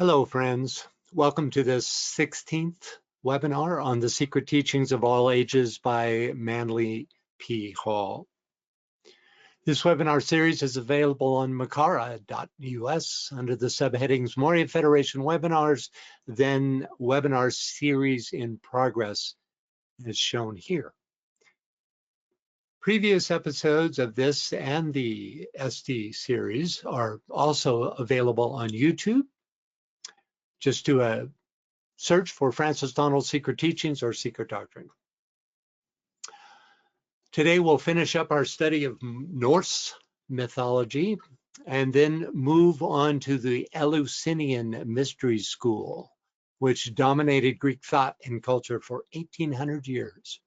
Hello, friends. Welcome to this 16th webinar on the Secret Teachings of All Ages by Manly P. Hall. This webinar series is available on makara.us under the subheadings Moria Federation Webinars, then Webinar Series in Progress, as shown here. Previous episodes of this and the SD series are also available on YouTube. Just do a search for Francis Donald's Secret Teachings or Secret Doctrine. Today we'll finish up our study of Norse mythology and then move on to the Eleusinian Mysteries school, which dominated Greek thought and culture for 1800 years.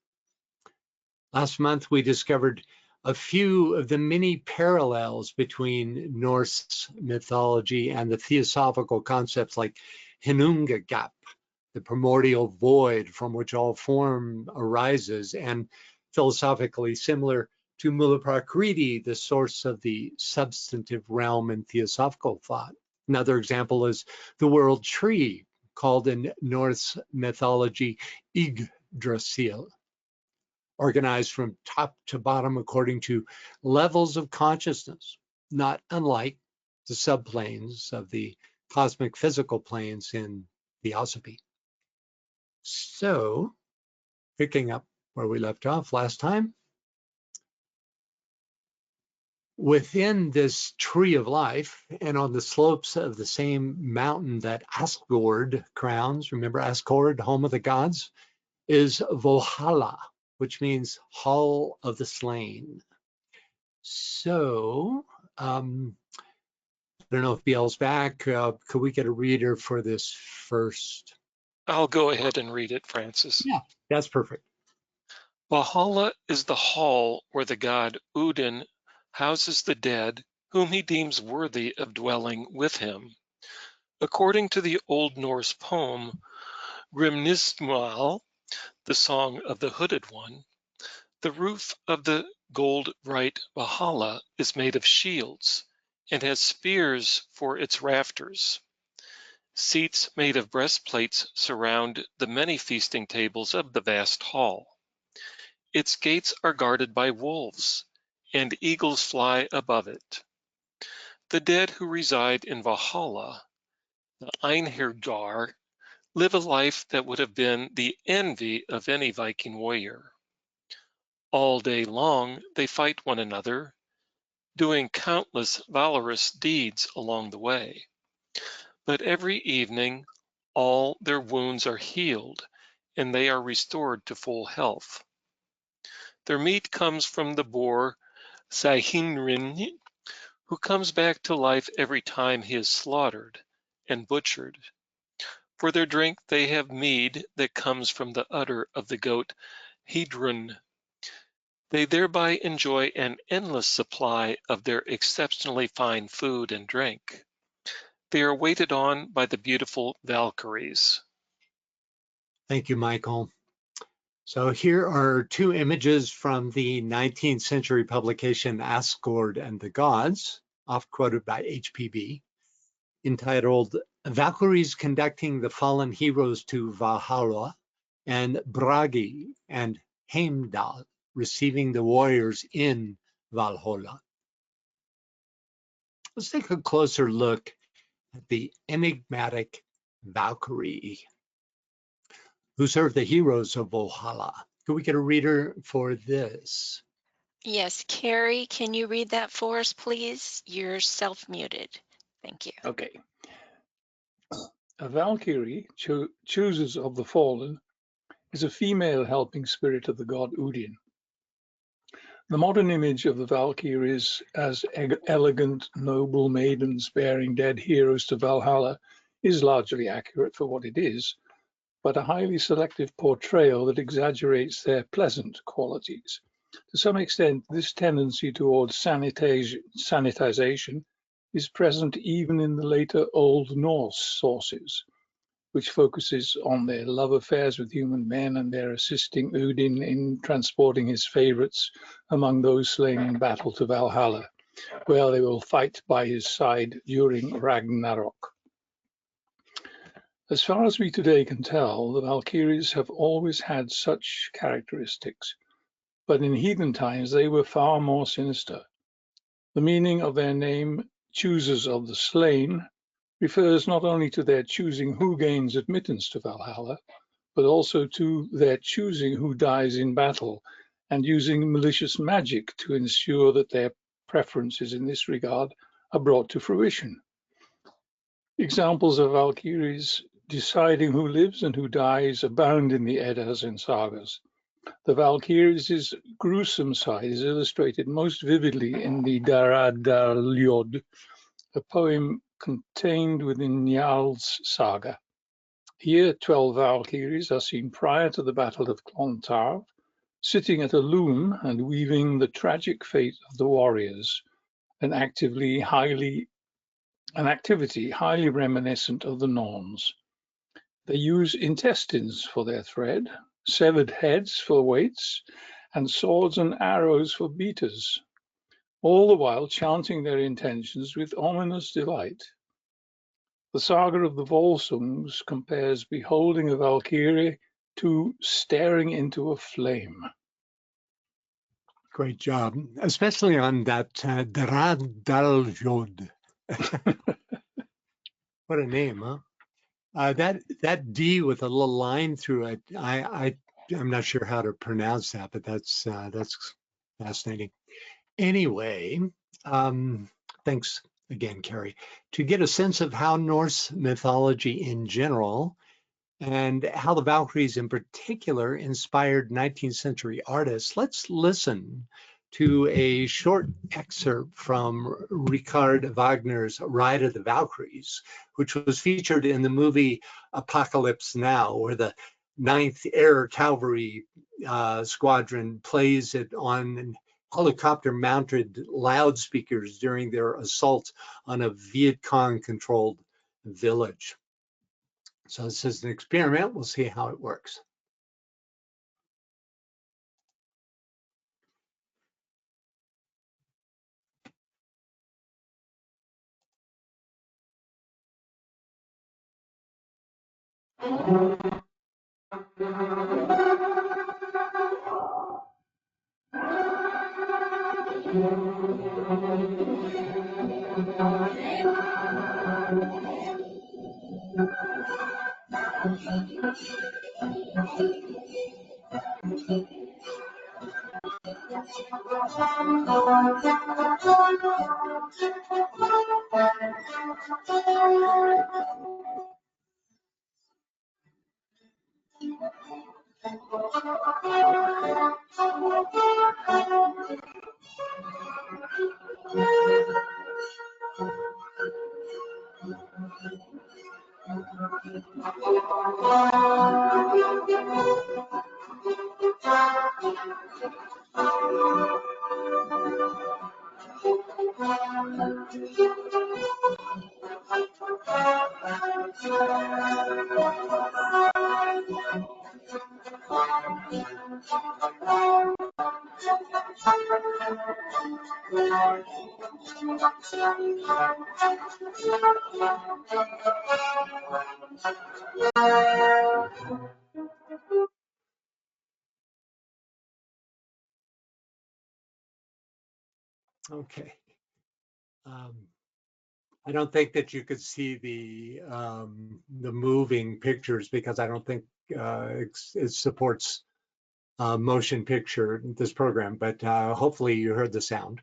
Last month we discovered a few of the many parallels between Norse mythology and the theosophical concepts like Hinungagap, the primordial void from which all form arises, and philosophically similar to Mula Prakriti, the source of the substantive realm in theosophical thought. Another example is the world tree, called in Norse mythology Yggdrasil, organized from top to bottom according to levels of consciousness, not unlike the subplanes of the cosmic physical planes in Theosophy. So, picking up where we left off last time, within this tree of life and on the slopes of the same mountain that Asgard crowns, remember Asgard, home of the gods, is Valhalla, which means Hall of the Slain. So, I don't know if BL's back. Could we get a reader for this first? I'll go ahead and read it, Francis. Yeah, that's perfect. Valhalla is the hall where the god Odin houses the dead whom he deems worthy of dwelling with him. According to the Old Norse poem Grimnismal, the Song of the Hooded One, the roof of the gold bright Valhalla is made of shields and has spears for its rafters. Seats made of breastplates surround the many feasting tables of the vast hall. Its gates are guarded by wolves, and eagles fly above it. The dead who reside in Valhalla, the Einherjar, live a life that would have been the envy of any Viking warrior. All day long they fight one another, doing countless valorous deeds along the way. But every evening, all their wounds are healed, and they are restored to full health. Their meat comes from the boar Sahinrin, who comes back to life every time he is slaughtered and butchered. For their drink they have mead that comes from the udder of the goat Hedrun. They thereby enjoy an endless supply of their exceptionally fine food and drink. They are waited on by the beautiful Valkyries. Thank you, Michael. So here are two images from the 19th century publication Asgard and the Gods, oft quoted by HPB, entitled Valkyries Conducting the Fallen Heroes to Valhalla, and Bragi and Heimdall Receiving the Warriors in Valhalla. Let's take a closer look at the enigmatic Valkyrie who served the heroes of Valhalla. Could we get a reader for this? Yes, Carrie, can you read that for us, please? You're self-muted. Thank you. Okay. A Valkyrie, choosers of the fallen, is a female helping spirit of the god Odin. The modern image of the Valkyries as elegant, noble maidens bearing dead heroes to Valhalla is largely accurate for what it is, but a highly selective portrayal that exaggerates their pleasant qualities. To some extent, this tendency towards sanitization is present even in the later Old Norse sources, which focuses on their love affairs with human men and their assisting Odin in transporting his favorites among those slain in battle to Valhalla, where they will fight by his side during Ragnarok. As far as we today can tell, the Valkyries have always had such characteristics, but in heathen times they were far more sinister. The meaning of their name, choosers of the slain, refers not only to their choosing who gains admittance to Valhalla, but also to their choosing who dies in battle and using malicious magic to ensure that their preferences in this regard are brought to fruition. Examples of Valkyries deciding who lives and who dies abound in the Eddas and sagas. The Valkyries' gruesome side is illustrated most vividly in the Daradaljóð, a poem contained within Njal's saga. Here, 12 Valkyries are seen prior to the Battle of Clontarf, sitting at a loom and weaving the tragic fate of the warriors, an activity highly reminiscent of the Norns. They use intestines for their thread, severed heads for weights, and swords and arrows for beaters, all the while chanting their intentions with ominous delight. The saga of the Volsungs compares beholding a Valkyrie to staring into a flame. Great job, especially on that Daradaljóð. What a name, huh? That D with a little line through it, I'm not sure how to pronounce that, but that's fascinating. Anyway, thanks again, Carrie. To get a sense of how Norse mythology in general and how the Valkyries in particular inspired 19th century artists, let's listen to a short excerpt from Richard Wagner's Ride of the Valkyries, which was featured in the movie Apocalypse Now, where the 9th Air Cavalry Squadron plays it on helicopter-mounted loudspeakers during their assault on a Viet Cong-controlled village. So this is an experiment. We'll see how it works. Okay. I don't think that you could see the moving pictures because I don't think it supports motion picture, this program, but hopefully you heard the sound.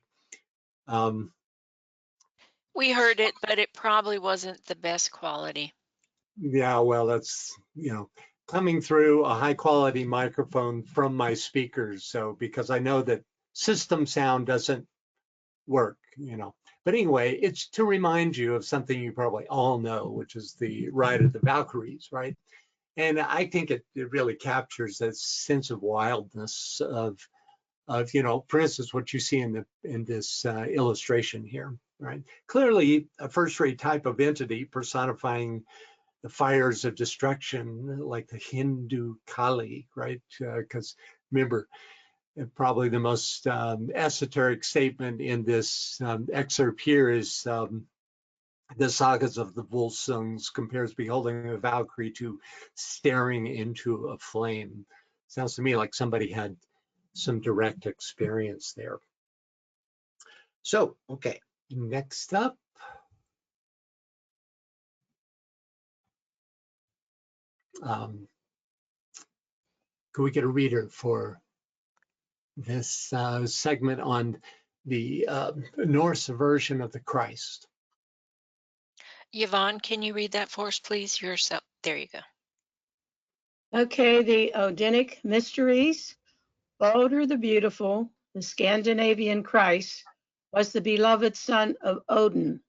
We heard it, but it probably wasn't the best quality. Yeah, well, that's, coming through a high quality microphone from my speakers. So because I know that system sound doesn't work, But anyway, it's to remind you of something you probably all know, which is the Ride of the Valkyries, right? And I think it really captures that sense of wildness of for instance, what you see in this illustration here, right? Clearly a first-rate type of entity personifying the fires of destruction, like the Hindu Kali, right? Because remember, probably the most esoteric statement in this excerpt here is The sagas of the Volsungs compares beholding a Valkyrie to staring into a flame. Sounds to me like somebody had some direct experience there. So, okay, next up. Could we get a reader for this segment on the Norse version of the Christ? Yvonne, can you read that for us, please? Yourself. There you go. Okay, the Odinic Mysteries. Baldur the Beautiful, the Scandinavian Christ, was the beloved son of Odin.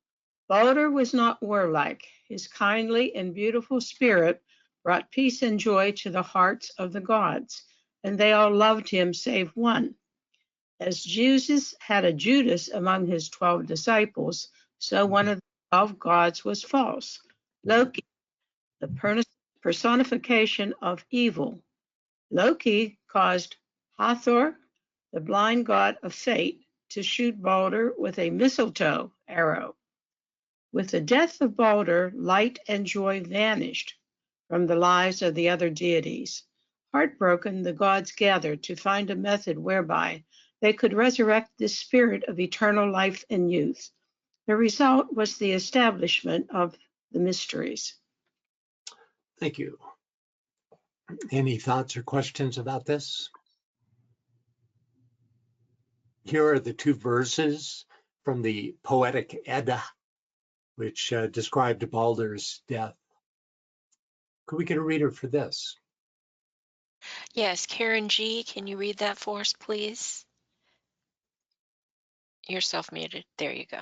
Baldur was not warlike. His kindly and beautiful spirit brought peace and joy to the hearts of the gods, and they all loved him save one. As Jesus had a Judas among his 12 disciples, so one of the 12 gods was false. Loki, the personification of evil. Loki caused Hathor, the blind god of fate, to shoot Baldur with a mistletoe arrow. With the death of Baldur, light and joy vanished from the lives of the other deities. Heartbroken, the gods gathered to find a method whereby they could resurrect this spirit of eternal life and youth. The result was the establishment of the mysteries. Thank you. Any thoughts or questions about this? Here are the two verses from the Poetic Edda, which described Baldur's death. Could we get a reader for this? Yes, Karen G., can you read that for us, please? You're self-muted. There you go.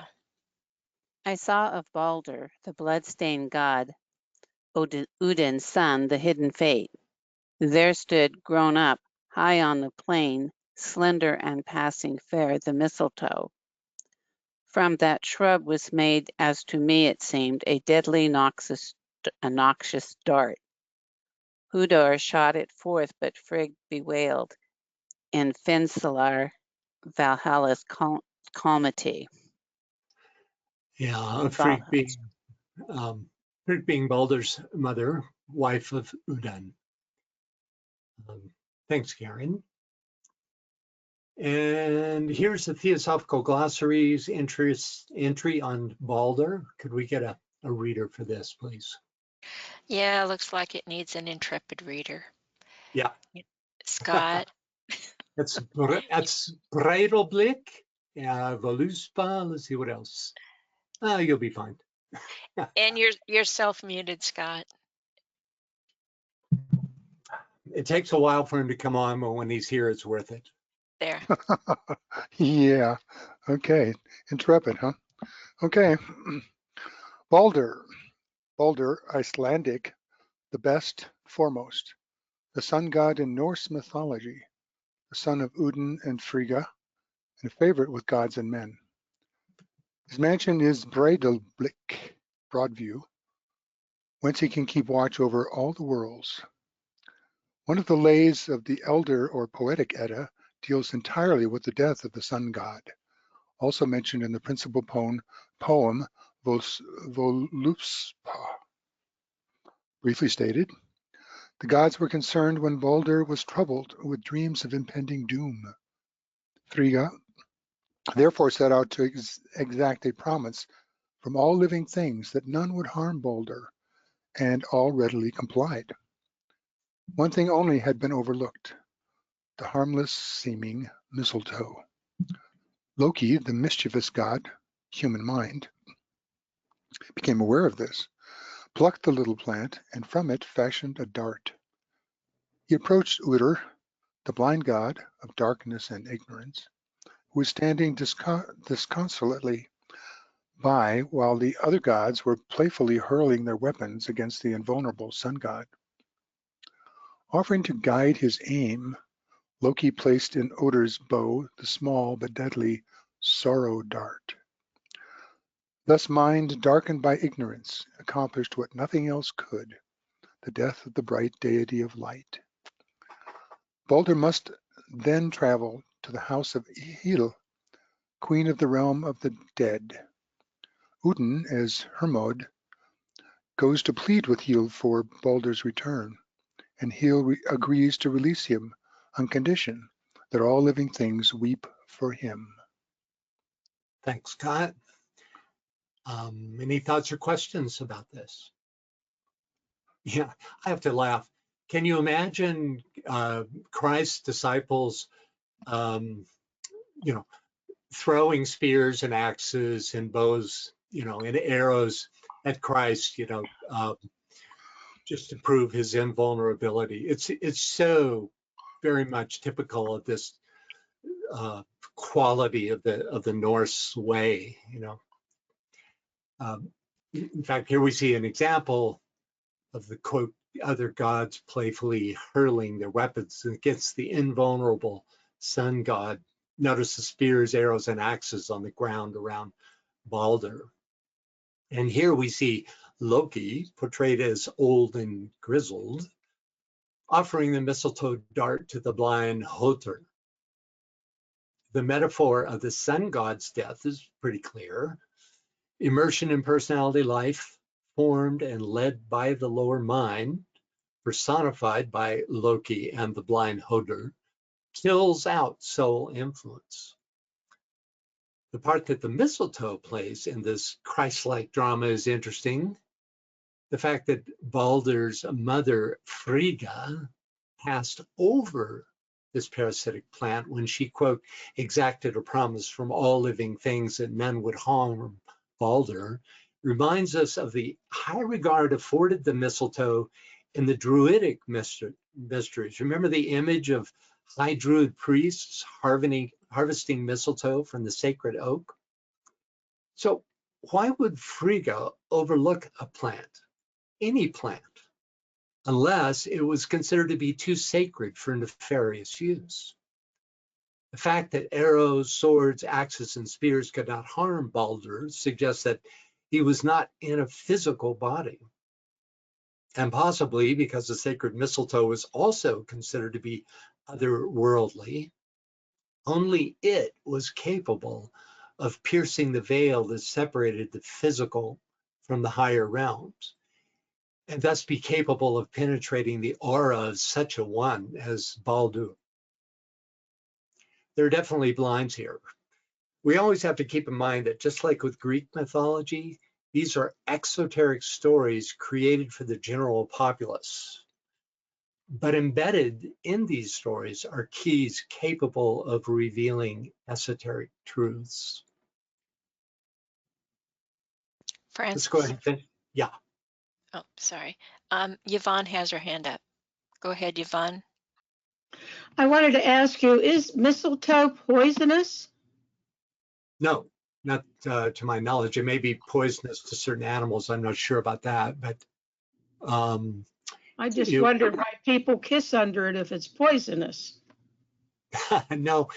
I saw of Baldur, the blood-stained god, Odin's son, the hidden fate. There stood, grown up, high on the plain, slender and passing fair, the mistletoe. From that shrub was made, as to me it seemed, a deadly noxious dart. Hudor shot it forth, but Frigg bewailed in Finsalar, Valhalla's calmity. Yeah, Frigg being Baldur's mother, wife of Udan. Thanks, Karen. And here's the Theosophical Glossary's entry on Baldur. Could we get a reader for this, please? Yeah, looks like it needs an intrepid reader. Yeah. Scott. That's Breidelblick, Voluspa. Let's see what else. You'll be fine. And you're self-muted, Scott. It takes a while for him to come on, but when he's here, it's worth it. There. Yeah. Okay. Intrepid, huh? Okay. Baldur, Icelandic, the best, foremost, the sun god in Norse mythology, the son of Odin and Frigga, and a favorite with gods and men. His mansion is Breidablik, Broadview, whence he can keep watch over all the worlds. One of the lays of the Elder or Poetic Edda deals entirely with the death of the sun god, also mentioned in the principal poem Voluspa. Briefly stated, the gods were concerned when Baldur was troubled with dreams of impending doom. Frigga therefore set out to exact a promise from all living things that none would harm Baldur, and all readily complied. One thing only had been overlooked, the harmless-seeming mistletoe. Loki, the mischievous god, human mind, became aware of this, plucked the little plant, and from it fashioned a dart. He approached Udur, the blind god of darkness and ignorance, who was standing disconsolately by while the other gods were playfully hurling their weapons against the invulnerable sun god. Offering to guide his aim, Loki placed in Udur's bow the small but deadly sorrow dart. Thus mind darkened by ignorance accomplished what nothing else could, the death of the bright deity of light. Baldur must then travel to the house of Hel, queen of the realm of the dead. Odin, as Hermod, goes to plead with Hel for Balder's return, and Hel agrees to release him on condition that all living things weep for him. Thanks, Scott. Any thoughts or questions about this? Yeah, I have to laugh. Can you imagine Christ's disciples, you know, throwing spears and axes and bows, and arrows at Christ, just to prove his invulnerability? It's so very much typical of this quality of the Norse way, in fact, here we see an example of the quote, other gods playfully hurling their weapons against the invulnerable sun god. Notice the spears, arrows, and axes on the ground around Balder. And here we see Loki, portrayed as old and grizzled, offering the mistletoe dart to the blind Hother. The metaphor of the sun god's death is pretty clear. Immersion in personality life, formed and led by the lower mind, personified by Loki and the blind Hother, kills out soul influence. The part that the mistletoe plays in this Christ-like drama is interesting. The fact that Balder's mother, Frigga, passed over this parasitic plant when she, quote, exacted a promise from all living things that none would harm Balder, reminds us of the high regard afforded the mistletoe in the Druidic mysteries. Remember the image of high Druid priests harvesting mistletoe from the sacred oak? So why would Frigga overlook a plant, any plant, unless it was considered to be too sacred for nefarious use? The fact that arrows, swords, axes, and spears could not harm Balder suggests that he was not in a physical body. And possibly because the sacred mistletoe was also considered to be otherworldly, only it was capable of piercing the veil that separated the physical from the higher realms, and thus be capable of penetrating the aura of such a one as Baldur. There are definitely blinds here. We always have to keep in mind that just like with Greek mythology, these are exoteric stories created for the general populace. But embedded in these stories are keys capable of revealing esoteric truths. Let's go ahead Francis? and finish. Yeah. Oh, sorry. Yvonne has her hand up. Go ahead, Yvonne. I wanted to ask you, is mistletoe poisonous? No, not to my knowledge. It may be poisonous to certain animals. I'm not sure about that, but I just wondered why people kiss under it if it's poisonous. no,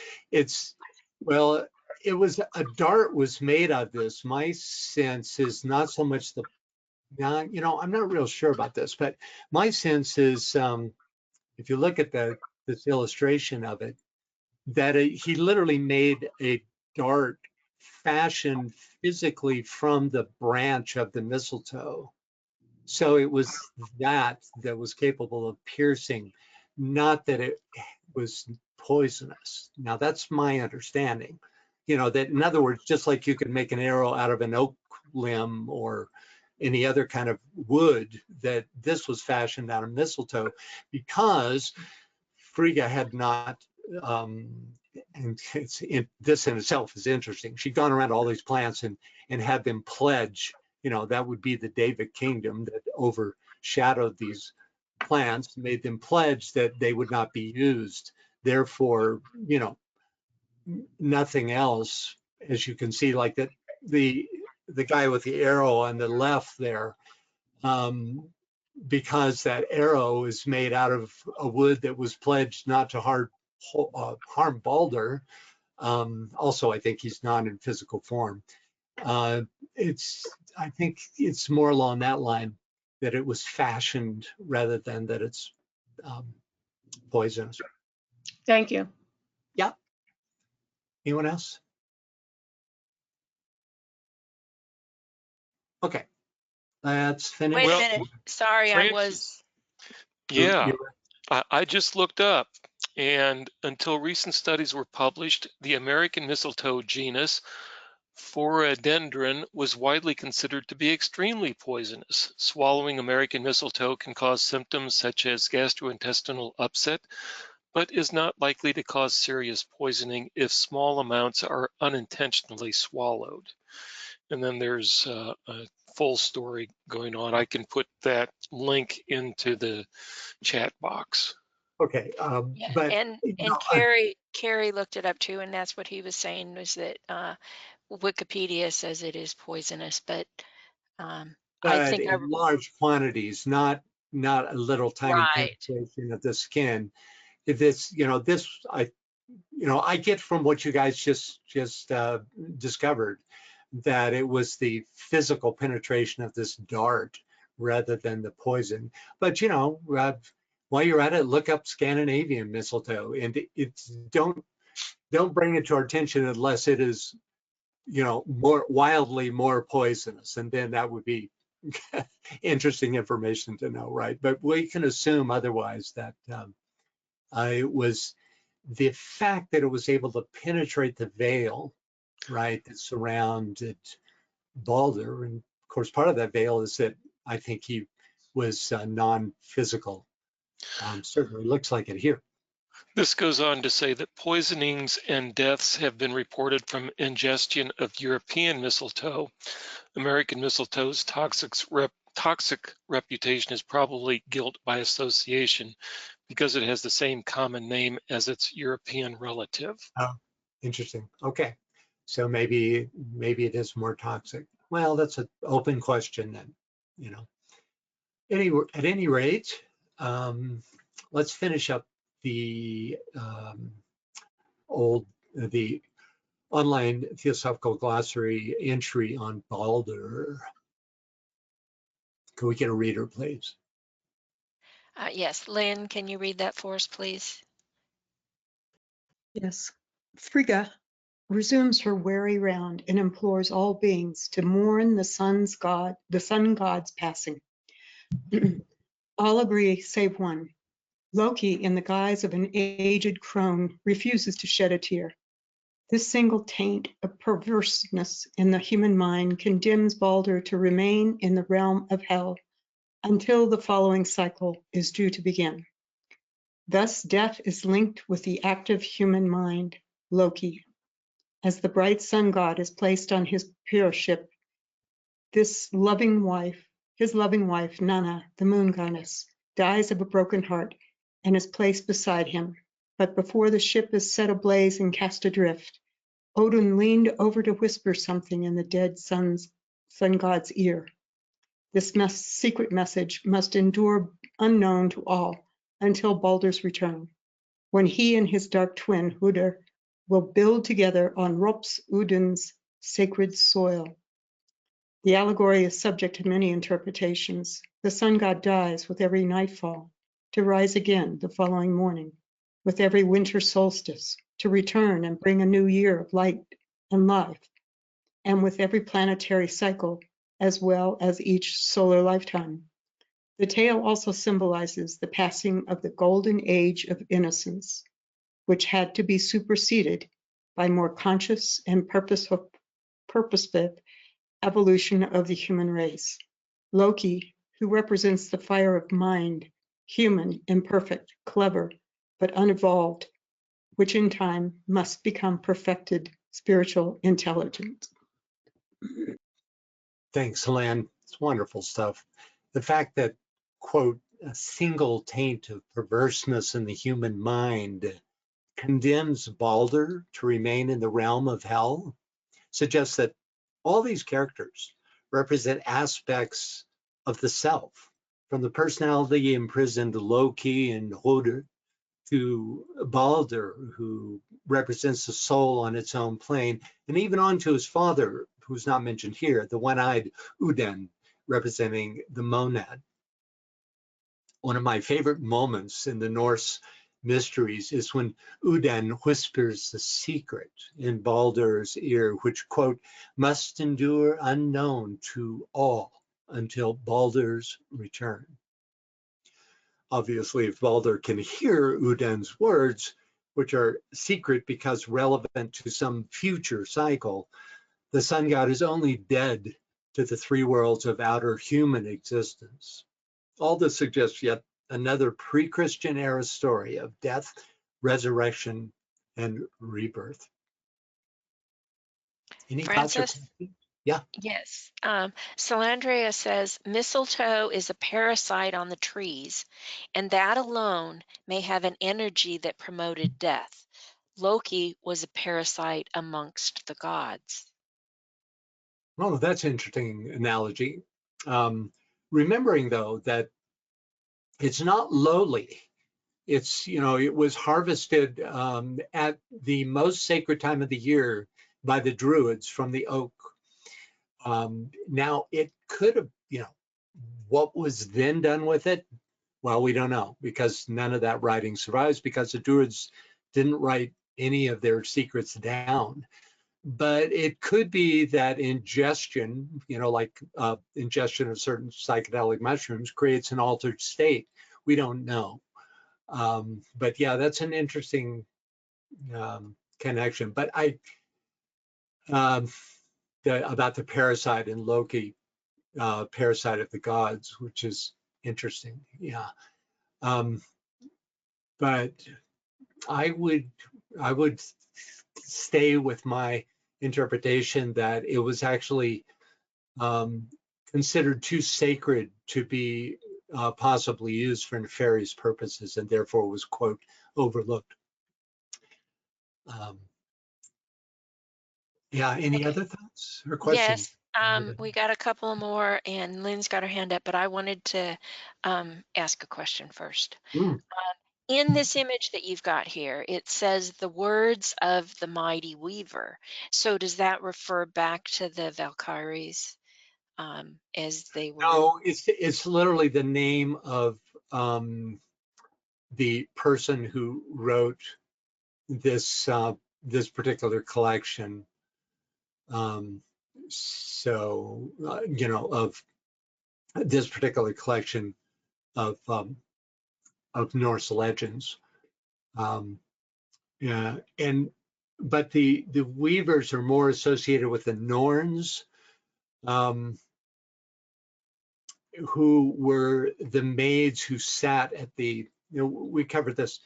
well, it was a dart was made of this. My sense is not so much I'm not real sure about this, but my sense is if you look at this illustration of it, that he literally made a dart fashioned physically from the branch of the mistletoe. So it was that was capable of piercing, not that it was poisonous. Now that's my understanding. That in other words, just like you could make an arrow out of an oak limb or any other kind of wood, that this was fashioned out of mistletoe because Frigga had not, and this in itself is interesting. She'd gone around all these plants and had them pledge, that would be the David kingdom that overshadowed these plants, made them pledge that they would not be used. Therefore, nothing else, as you can see, like that the guy with the arrow on the left there, because that arrow is made out of a wood that was pledged not to harm Balder. Also, I think he's not in physical form. I think it's more along that line, that it was fashioned rather than that it's poisonous. Thank you. Yeah. Anyone else? Okay, let's finish. Wait a Well, minute. Sorry, I Francis, was. yeah, You're I just looked up, and until recent studies were published, the American mistletoe genus Phoradendron was widely considered to be extremely poisonous. Swallowing American mistletoe can cause symptoms such as gastrointestinal upset, but is not likely to cause serious poisoning if small amounts are unintentionally swallowed. And then there's a full story going on. I can put that link into the chat box. okay, Yeah, but and you and know, Carrie looked it up too, and that's what he was saying was that Wikipedia says it is poisonous, but I but think I in large quantities, not a little tiny right. penetration of the skin. If this, this I get from what you guys just discovered that it was the physical penetration of this dart rather than the poison. But while you're at it, look up Scandinavian mistletoe, and it's don't bring it to our attention unless it is more wildly more poisonous, and then that would be interesting information to know, right? But we can assume otherwise that it was the fact that it was able to penetrate the veil, right, that surrounded Balder. And of course, part of that veil is that I think he was non-physical. Certainly looks like it here. This goes on to say that poisonings and deaths have been reported from ingestion of European mistletoe. American mistletoe's toxic reputation is probably guilt by association because it has the same common name as its European relative. Oh, interesting. Okay. So maybe it is more toxic. Well, that's an open question then, you know. At any rate, let's finish up the the online Theosophical Glossary entry on Balder. Can we get a reader, please? Yes, Lynn, can you read that for us, please? Yes. Frigga resumes her weary round and implores all beings to mourn the sun god's passing. All agree save one. Loki, in the guise of an aged crone, refuses to shed a tear. This single taint of perverseness in the human mind condemns Balder to remain in the realm of hell until the following cycle is due to begin. Thus, death is linked with the active human mind, Loki. As the bright sun god is placed on his pure ship, his loving wife, Nanna, the moon goddess, dies of a broken heart and is placed beside him. But before the ship is set ablaze and cast adrift, Odin leaned over to whisper something in the dead sun god's ear. This secret message must endure unknown to all until Balder's return, when he and his dark twin, Hudr, will build together on Rops Udin's sacred soil. The allegory is subject to many interpretations. The sun god dies with every nightfall, to rise again the following morning, with every winter solstice, to return and bring a new year of light and life, and with every planetary cycle, as well as each solar lifetime. The tale also symbolizes the passing of the golden age of innocence, which had to be superseded by more conscious and purposeful evolution of the human race. Loki, who represents the fire of mind, human, imperfect, clever, but unevolved, which in time must become perfected spiritual intelligence. Thanks, Lynn. It's wonderful stuff. The fact that, quote, a single taint of perverseness in the human mind condemns Balder to remain in the realm of hell suggests that all these characters represent aspects of the self, from the personality imprisoned Loki and Hodor to Balder, who represents the soul on its own plane, and even on to his father, who's not mentioned here, the one-eyed Uden, representing the monad. One of my favorite moments in the Norse Mysteries is when Odin whispers the secret in Baldur's ear, which, quote, must endure unknown to all until Baldur's return. Obviously, if Baldur can hear Odin's words, which are secret because relevant to some future cycle, the sun god is only dead to the three worlds of outer human existence. All this suggests yet another pre-Christian era story of death, resurrection, and rebirth. Any thoughts or Francis? questions? Yeah. Yes. Salandria says mistletoe is a parasite on the trees, and that alone may have an energy that promoted death. Loki was a parasite amongst the gods. Oh, that's an interesting analogy. Remembering though that it's not lowly. It's, it was harvested at the most sacred time of the year by the Druids from the oak. Now, it could have, what was then done with it? Well, we don't know, because none of that writing survives, because the Druids didn't write any of their secrets down. But it could be that ingestion, like ingestion of certain psychedelic mushrooms creates an altered state. We don't know. But yeah, that's an interesting connection. But about the parasite in Loki, parasite of the gods, which is interesting. Yeah. But I would stay with my interpretation that it was actually considered too sacred to be possibly used for nefarious purposes, and therefore was, quote, overlooked. Yeah, any Okay. other thoughts or questions? Yes, we got a couple more, and Lynn's got her hand up, but I wanted to ask a question first. Mm. In this image that you've got here, it says the words of the mighty weaver. So does that refer back to the Valkyries as they were? No, it's literally the name of the person who wrote this this particular collection. So of this particular collection of Norse legends. Yeah, but the weavers are more associated with the Norns, who were the maids who sat at the. We covered this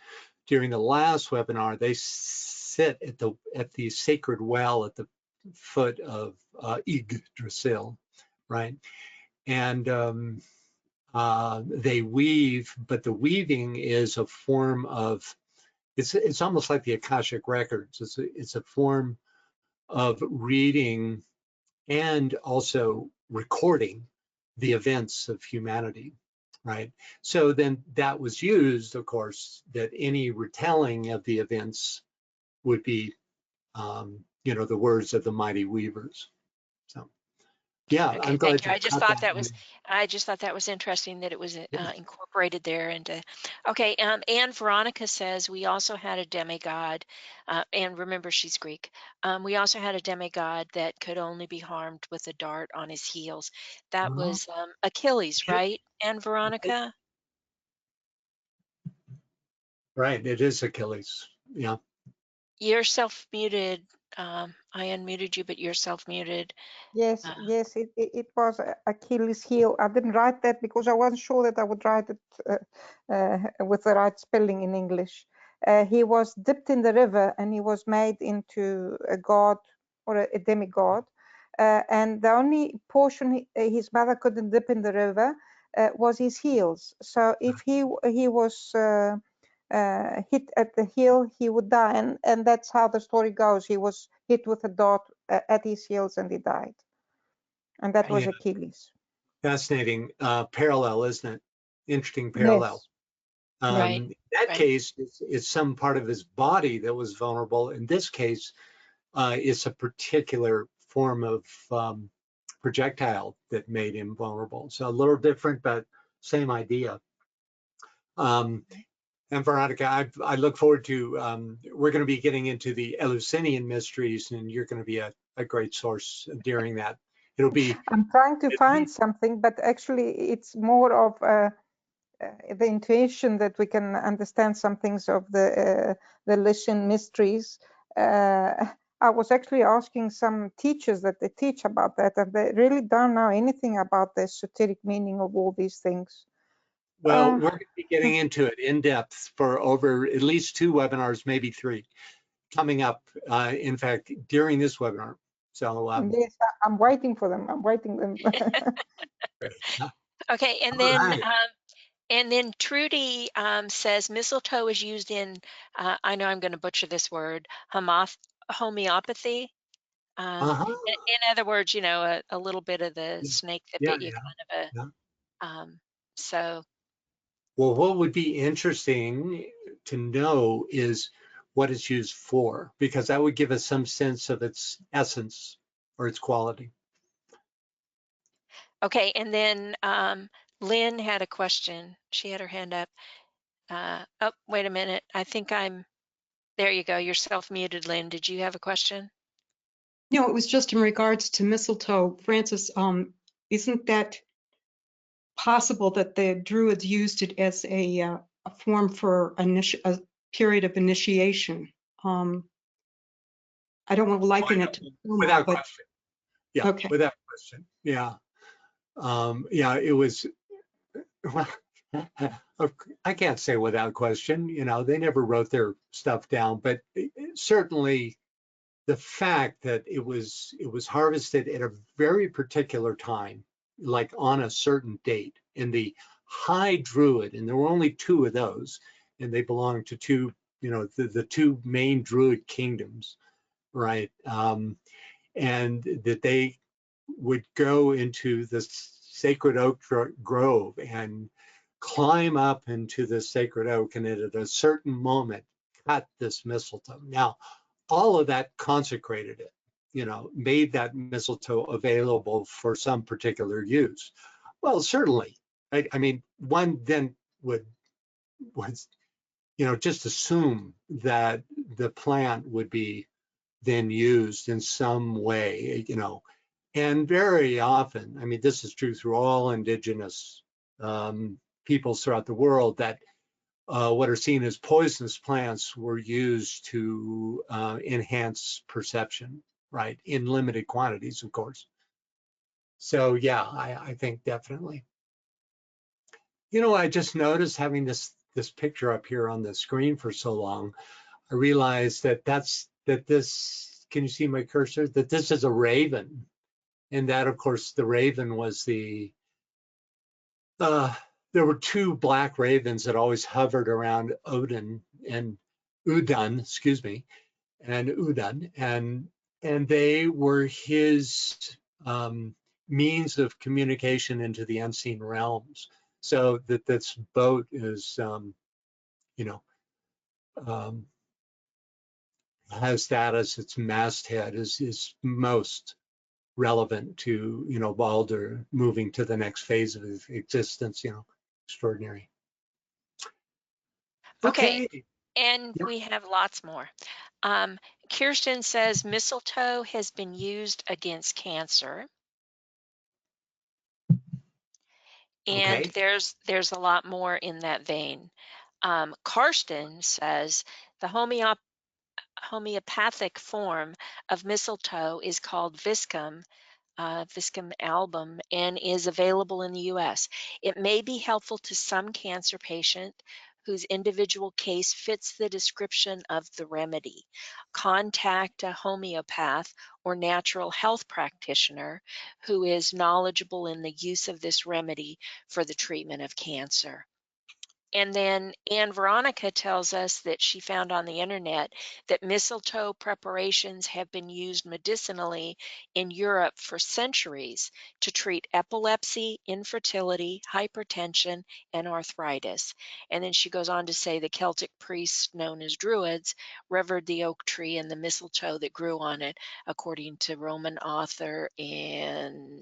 during the last webinar. They sit at the sacred well at the foot of Yggdrasil, right? And they weave, but the weaving is a form of. It's almost like the Akashic records. It's a form of reading and also recording the events of humanity, right? So then that was used, of course, that any retelling of the events would be, the words of the mighty weavers. So, yeah, Okay, I'm glad thank you. you caught that. I just thought that was interesting that it was incorporated there. Okay, and Veronica says we also had a demigod, and remember she's Greek. We also had a demigod that could only be harmed with a dart on his heels. That was Achilles, right? And Veronica? Right, it is Achilles. Yeah. You're self-muted. I unmuted you, but you're self-muted. Yes, yes, it was Achilles' heel. I didn't write that because I wasn't sure that I would write it with the right spelling in English. He was dipped in the river and he was made into a god or a demigod. And the only portion his mother couldn't dip in the river was his heels. So if he was hit at the heel, he would die. And that's how the story goes. He was hit with a dart at his heels and he died. And that was Achilles. Fascinating parallel, isn't it? Interesting parallel. Yes. Right. In that case, it's some part of his body that was vulnerable. In this case, it's a particular form of projectile that made him vulnerable. So a little different, but same idea. And Veronica, I look forward to, we're going to be getting into the Eleusinian Mysteries, and you're going to be a great source during that. It'll be I'm trying to at find least, something, but actually it's more of the intuition that we can understand some things of the Eleusinian mysteries. I was actually asking some teachers that they teach about that, and they really don't know anything about the esoteric meaning of all these things. well, we're going to be getting into it in depth for over at least 2 webinars, maybe 3, coming up, in fact, during this webinar. So, Yes, I'm waiting for them. I'm waiting them. Okay, and all then right. Trudy says mistletoe is used in, I know I'm going to butcher this word, homeopathy. Uh-huh. In other words, you know, a little bit of the snake that Yeah, bit you, yeah, kind of yeah. a, so. Well, what would be interesting to know is what it's used for, because that would give us some sense of its essence or its quality. Okay, and then Lynn had a question. She had her hand up. Oh, wait a minute. I think there you go. You're self-muted, Lynn. Did you have a question? No, it was just in regards to mistletoe. Francis, isn't that possible that the Druids used it as a form for a period of initiation? I don't want to liken it to Without but question. Yeah, okay. without question. Yeah. Yeah, it was, well, I can't say without question, you know, they never wrote their stuff down, but certainly the fact that it was harvested at a very particular time, like on a certain date, in the High Druid, and there were only 2 of those, and they belonged to 2, you know, the 2 main Druid kingdoms, right? And that they would go into the sacred oak grove and climb up into the sacred oak, and at a certain moment cut this mistletoe. Now, all of that consecrated it, you know, made that mistletoe available for some particular use. Well, certainly, I mean, one then would, you know, just assume that the plant would be then used in some way, you know, and very often, I mean, this is true through all indigenous peoples throughout the world, that what are seen as poisonous plants were used to enhance perception, right? In limited quantities, of course. So yeah, I think definitely. You know, I just noticed having this picture up here on the screen for so long, I realized that this, can you see my cursor? That this is a raven. And that, of course, the raven was there were 2 black ravens that always hovered around Odin and Udun, excuse me, and Udun, and they were his means of communication into the unseen realms. So that this boat is, you know, um, has that as its masthead, is most relevant to, you know, Balder moving to the next phase of his existence, you know, extraordinary. Okay, Okay. and Yep. we have lots more. Kirsten says mistletoe has been used against cancer. And Okay. there's a lot more in that vein. Karsten says the homeopathic form of mistletoe is called Viscum album, and is available in the U.S. It may be helpful to some cancer patient whose individual case fits the description of the remedy. Contact a homeopath or natural health practitioner who is knowledgeable in the use of this remedy for the treatment of cancer. And then Anne Veronica tells us that she found on the internet that mistletoe preparations have been used medicinally in Europe for centuries to treat epilepsy, infertility, hypertension, and arthritis. And then she goes on to say the Celtic priests, known as Druids, revered the oak tree and the mistletoe that grew on it, according to Roman author and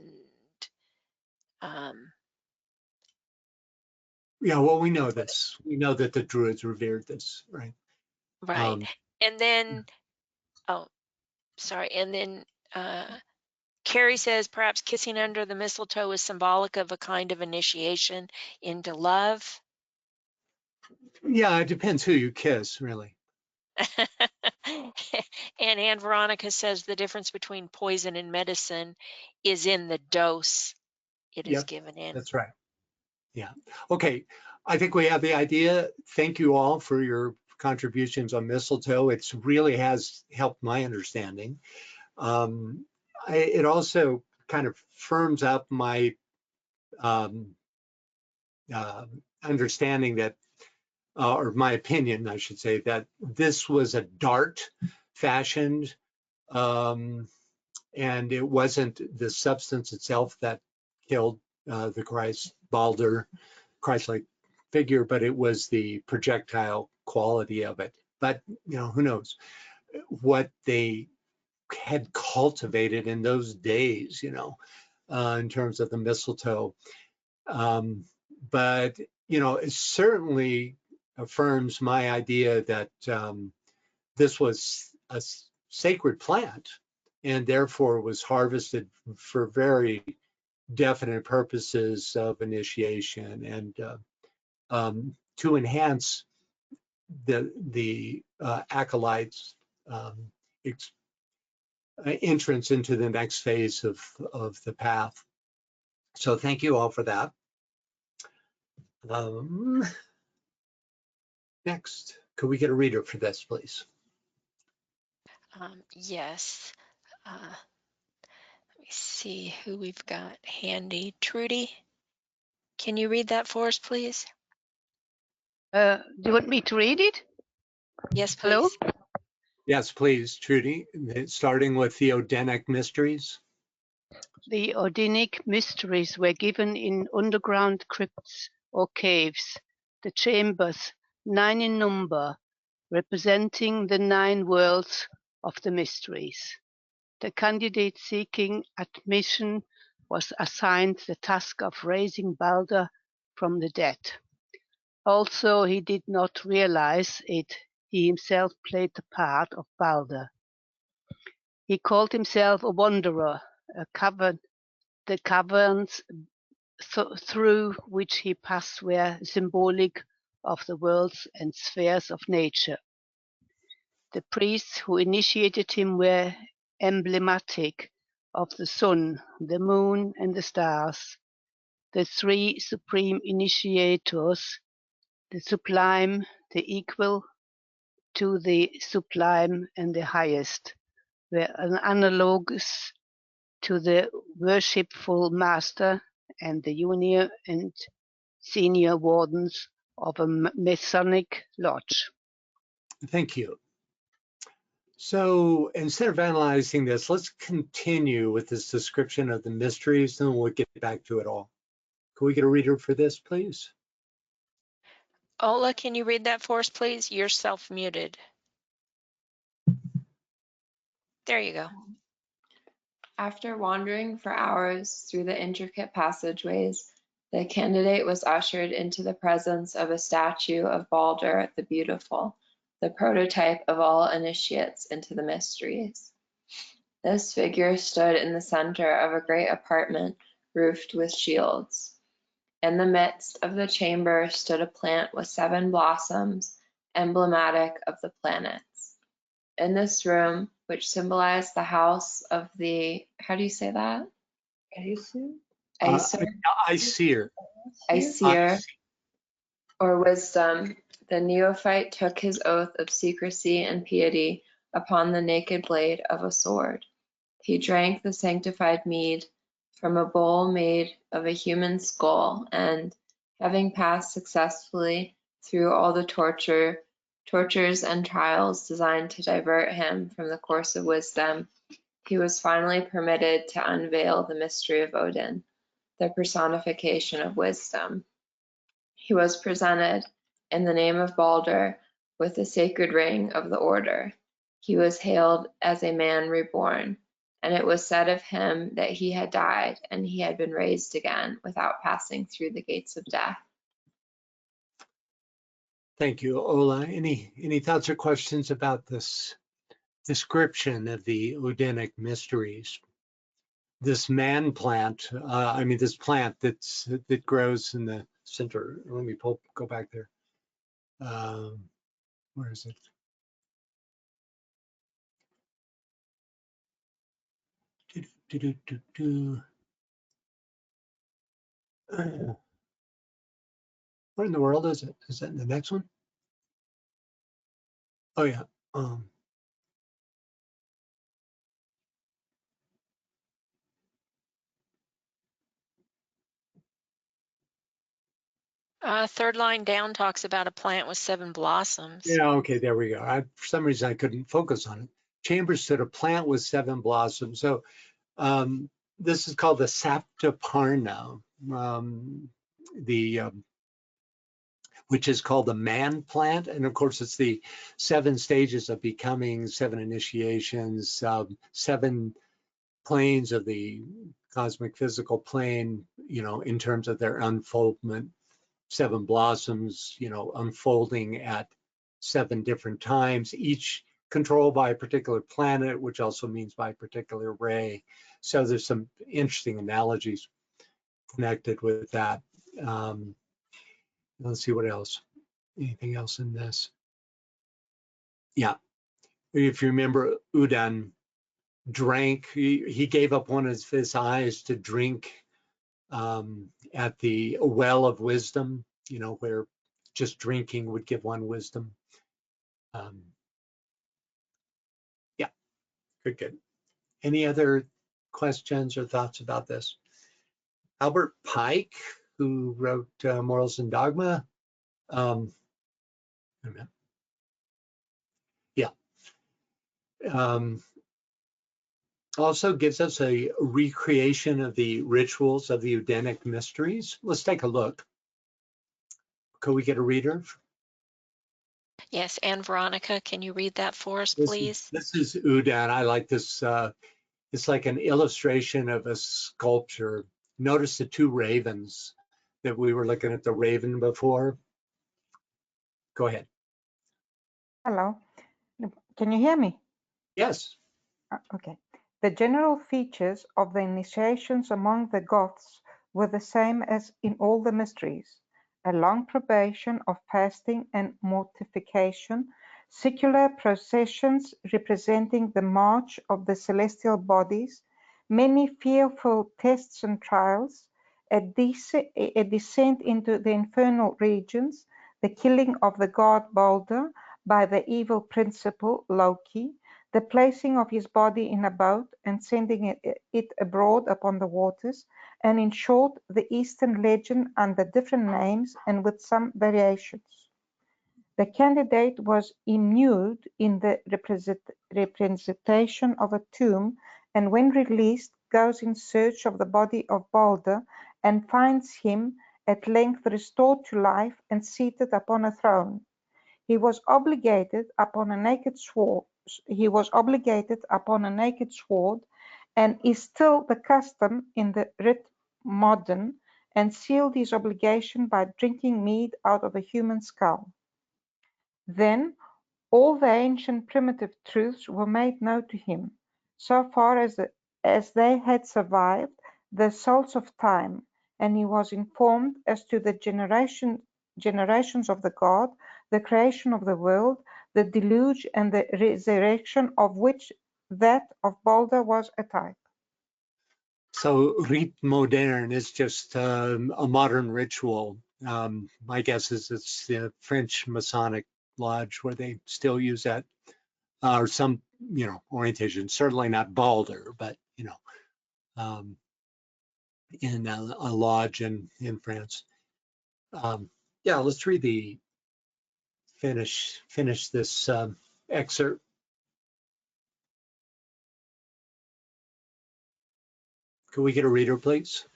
Yeah, well, we know this. We know that the Druids revered this, right? Right. And then, oh, sorry. And then Carrie says perhaps kissing under the mistletoe is symbolic of a kind of initiation into love. Yeah, it depends who you kiss, really. And Anne Veronica says the difference between poison and medicine is in the dose it is Yep, given in. that's right. Yeah. Okay. I think we have the idea. Thank you all for your contributions on mistletoe. It really has helped my understanding. It also kind of firms up my understanding that, or my opinion, I should say, that this was a dart fashioned, and it wasn't the substance itself that killed the Christ, Balder, Christ-like figure, but it was the projectile quality of it. But, who knows what they had cultivated in those days, in terms of the mistletoe. But, it certainly affirms my idea that this was a sacred plant and therefore was harvested for very definite purposes of initiation and to enhance the acolytes' entrance into the next phase of the path. So thank you all for that. Next, could we get a reader for this, please? Yes. Let me see who we've got handy. Trudy, can you read that for us, please? Do you want me to read it? Yes, Hello? please. Yes, please, Trudy, starting with the Odinic Mysteries. The Odinic Mysteries were given in underground crypts or caves, the chambers, 9 in number, representing the 9 worlds of the mysteries. The candidate seeking admission was assigned the task of raising Balder from the dead. Also, he did not realize it, he himself played the part of Balder. He called himself a wanderer, the caverns through which he passed were symbolic of the worlds and spheres of nature. The priests who initiated him were emblematic of the sun, the moon, and the stars, the 3 supreme initiators, the sublime, the equal to the sublime, and the highest, were analogous to the worshipful master and the junior and senior wardens of a Masonic lodge. Thank you. So instead of analyzing this, let's continue with this description of the mysteries, and we'll get back to it all. Can we get a reader for this, please? Ola, can you read that for us, please? You're self-muted. There you go. After wandering for hours through the intricate passageways, the candidate was ushered into the presence of a statue of Balder the Beautiful, the prototype of all initiates into the mysteries. This figure stood in the center of a great apartment roofed with shields. In the midst of the chamber stood a plant with 7 blossoms, emblematic of the planets. In this room, which symbolized the house of the, how do you say that? Aesir. Aesir, or wisdom, the neophyte took his oath of secrecy and piety upon the naked blade of a sword. He drank the sanctified mead from a bowl made of a human skull, and, having passed successfully through all the tortures and trials designed to divert him from the course of wisdom, he was finally permitted to unveil the mystery of Odin, the personification of wisdom. He was presented, in the name of Balder, with the sacred ring of the order. He was hailed as a man reborn, and it was said of him that he had died and he had been raised again without passing through the gates of death. Thank you, Ola. Any thoughts or questions about this description of the Odinic Mysteries? This man plant, this plant that grows in the center. Let me go back there. Where is it? What in the world is it? Is that in the next one? Oh yeah. Third line down talks about a plant with 7 blossoms. Yeah, okay, there we go. For some reason I couldn't focus on it. Chambers stood a plant with 7 blossoms. So this is called the Saptaparna, which is called the man plant. And of course, it's the 7 stages of becoming, 7 initiations, 7 planes of the cosmic physical plane, in terms of their unfoldment, 7 blossoms, unfolding at 7 different times, each controlled by a particular planet, which also means by a particular ray. So there's some interesting analogies connected with that. Let's see what else. Anything else in this? Yeah. If you remember, Udan drank, he gave up one of his eyes to drink at the well of wisdom, where just drinking would give one wisdom. Yeah, good. Any other questions or thoughts about this? Albert Pike, who wrote Morals and Dogma. Yeah. Also gives us a recreation of the rituals of the Odinic Mysteries. Let's take a look. Could we get a reader? Yes, and Veronica, can you read that for us, please? This is Udan. I like this. It's like an illustration of a sculpture. Notice the 2 ravens that we were looking at the raven before. Go ahead. Hello. Can you hear me? Yes. Okay. The general features of the initiations among the Goths were the same as in all the mysteries: a long probation of fasting and mortification, secular processions representing the march of the celestial bodies, many fearful tests and trials, a descent into the infernal regions, the killing of the god Balder by the evil principle Loki, the placing of his body in a boat and sending it abroad upon the waters, and in short, the Eastern legend under different names and with some variations. The candidate was immured in the representation of a tomb, and when released, goes in search of the body of Balder and finds him at length restored to life and seated upon a throne. He was obligated upon a naked sword, and is still the custom in the writ modern, and sealed his obligation by drinking mead out of a human skull. Then all the ancient primitive truths were made known to him, so far as they had survived the assaults of time, and he was informed as to the generations of the god, the creation of the world, the deluge, and the resurrection, of which that of Balder was a type. So rite moderne is just a modern ritual. My guess is it's the French Masonic Lodge where they still use that, or some, orientation. Certainly not Balder, but in a lodge in France. Yeah, let's read the finish this excerpt. Could we get a reader, please?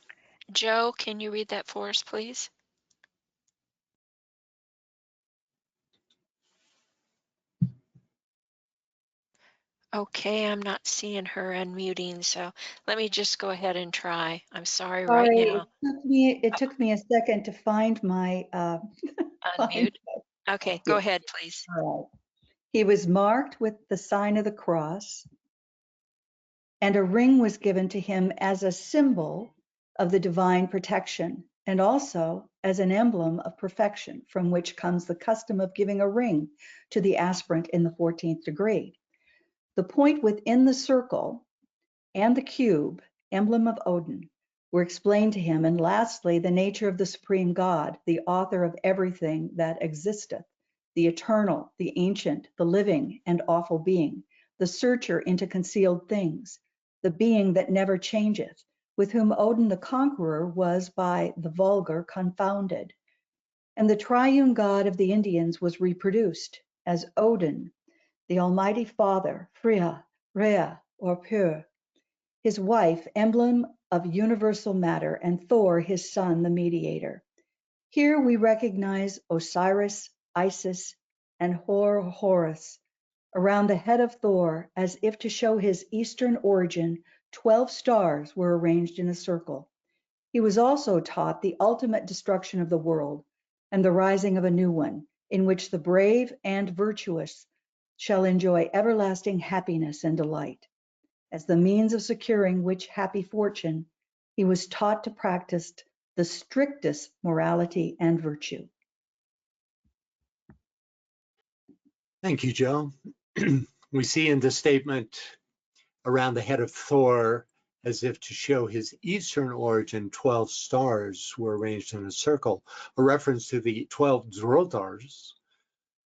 Joe, can you read that for us, please? Okay, I'm not seeing her unmuting, so let me just go ahead and try. I'm sorry right now. It took me a second to find my Unmute. Okay, go Yeah. ahead, please. All right. He was marked with the sign of the cross, and a ring was given to him as a symbol of the divine protection and also as an emblem of perfection, from which comes the custom of giving a ring to the aspirant in the 14th degree. The point within the circle and the cube, emblem of Odin, were explained to him. And lastly, the nature of the supreme God, the author of everything that existeth, the eternal, the ancient, the living and awful being, the searcher into concealed things, the being that never changeth, with whom Odin the conqueror was by the vulgar confounded. And the triune God of the Indians was reproduced as Odin, the Almighty Father, Freya, Rhea, or Pur, his wife, emblem of universal matter, and Thor, his son, the mediator. Here we recognize Osiris, Isis, and Horus. Around the head of Thor, as if to show his eastern origin, 12 stars were arranged in a circle. He was also taught the ultimate destruction of the world and the rising of a new one, in which the brave and virtuous shall enjoy everlasting happiness and delight. As the means of securing which happy fortune, he was taught to practice the strictest morality and virtue. Thank you, Joe. We see in the statement around the head of Thor, as if to show his eastern origin, 12 stars were arranged in a circle, a reference to the 12 Zrodars,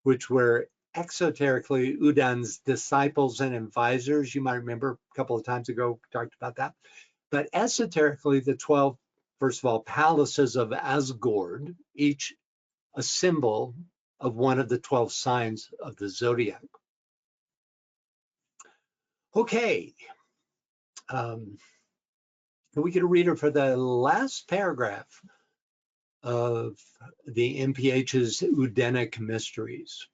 which were exoterically Udin's disciples and advisors. You might remember a couple of times ago, we talked about that. But esoterically, the 12, first of all, palaces of Asgard, each a symbol of one of the 12 signs of the zodiac. Okay. Can we get a reader for the last paragraph of the MPH's Odinic Mysteries?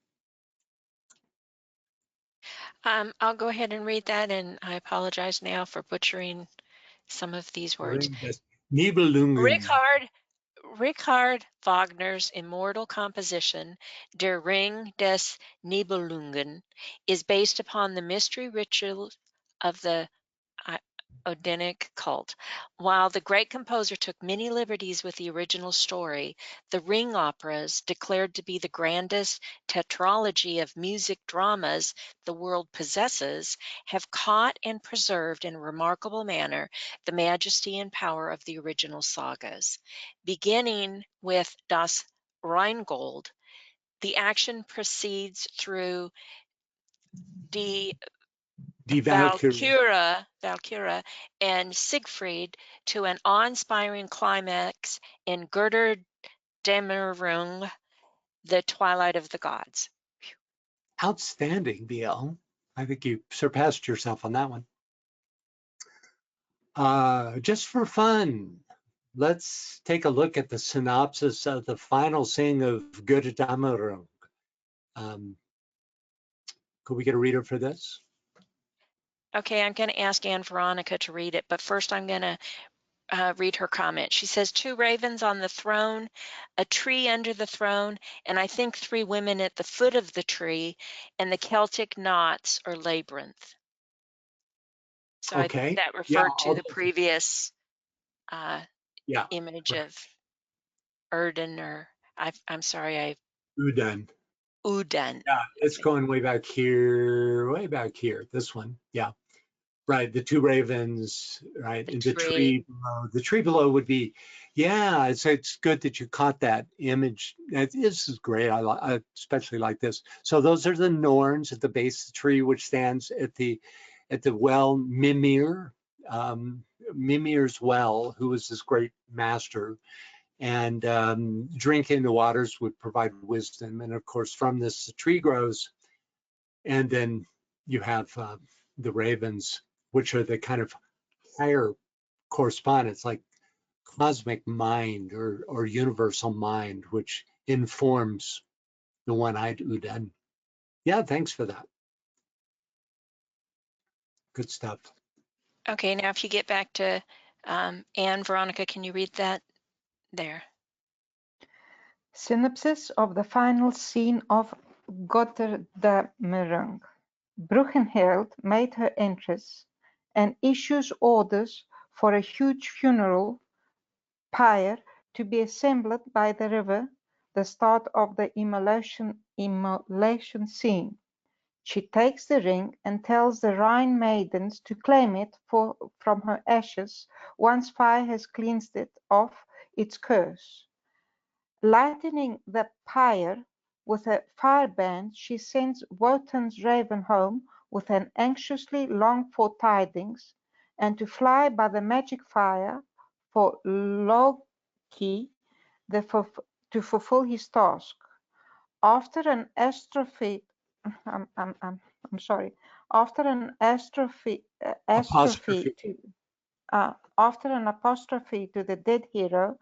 I'll go ahead and read that, and I apologize now for butchering some of these words. Nibelungen. Richard Wagner's immortal composition, Der Ring des Nibelungen, is based upon the mystery ritual of the Odinic cult. While the great composer took many liberties with the original story, the Ring operas, declared to be the grandest tetralogy of music dramas the world possesses, have caught and preserved in a remarkable manner the majesty and power of the original sagas. Beginning with Das Rheingold, the action proceeds through Die Die Valkyrie. Valkyria and Siegfried to an awe-inspiring climax in Götterdämmerung, the Twilight of the Gods. Outstanding, BL. I think you surpassed yourself on that one. Just for fun, let's take a look at the synopsis of the final sing of Götterdämmerung. Could we get a reader for this? Okay, I'm going to ask Anne Veronica to read it, but first I'm going to read her comment. She says, 2 ravens on the throne, a tree under the throne, and I think 3 women at the foot of the tree, and the Celtic knots or labyrinth. So Okay. that referred to the previous yeah, image of Erden, or I'm sorry, Udin. Udin. Yeah, it's going way back here, this one. Yeah. Right, the 2 ravens, right, and the tree below. The tree below would be, yeah, it's good that you caught that image. This is great. I especially like this. So those are the Norns at the base of the tree, which stands at the well Mimir, Mimir's well, who was this great master, and drinking the waters would provide wisdom. And of course, from this the tree grows, and then you have the ravens, which are the kind of higher correspondence, like cosmic mind or universal mind, which informs the one-eyed Udin. Yeah, thanks for that. Good stuff. Okay, now if you get back to Anne Veronica, can you read that there? Synopsis of the final scene of Götterdämmerung. Brunhild made her entrance and issues orders for a huge funeral pyre to be assembled by the river, the start of the immolation scene. She takes the ring and tells the Rhine maidens to claim it from her ashes once fire has cleansed it of its curse. Lightening the pyre with a firebrand, she sends Wotan's raven home with an anxiously longed for tidings, and to fly by the magic fire for Loki to fulfill his task. After an astrophe, after an astrophe Apostrophe. after an apostrophe to the dead hero,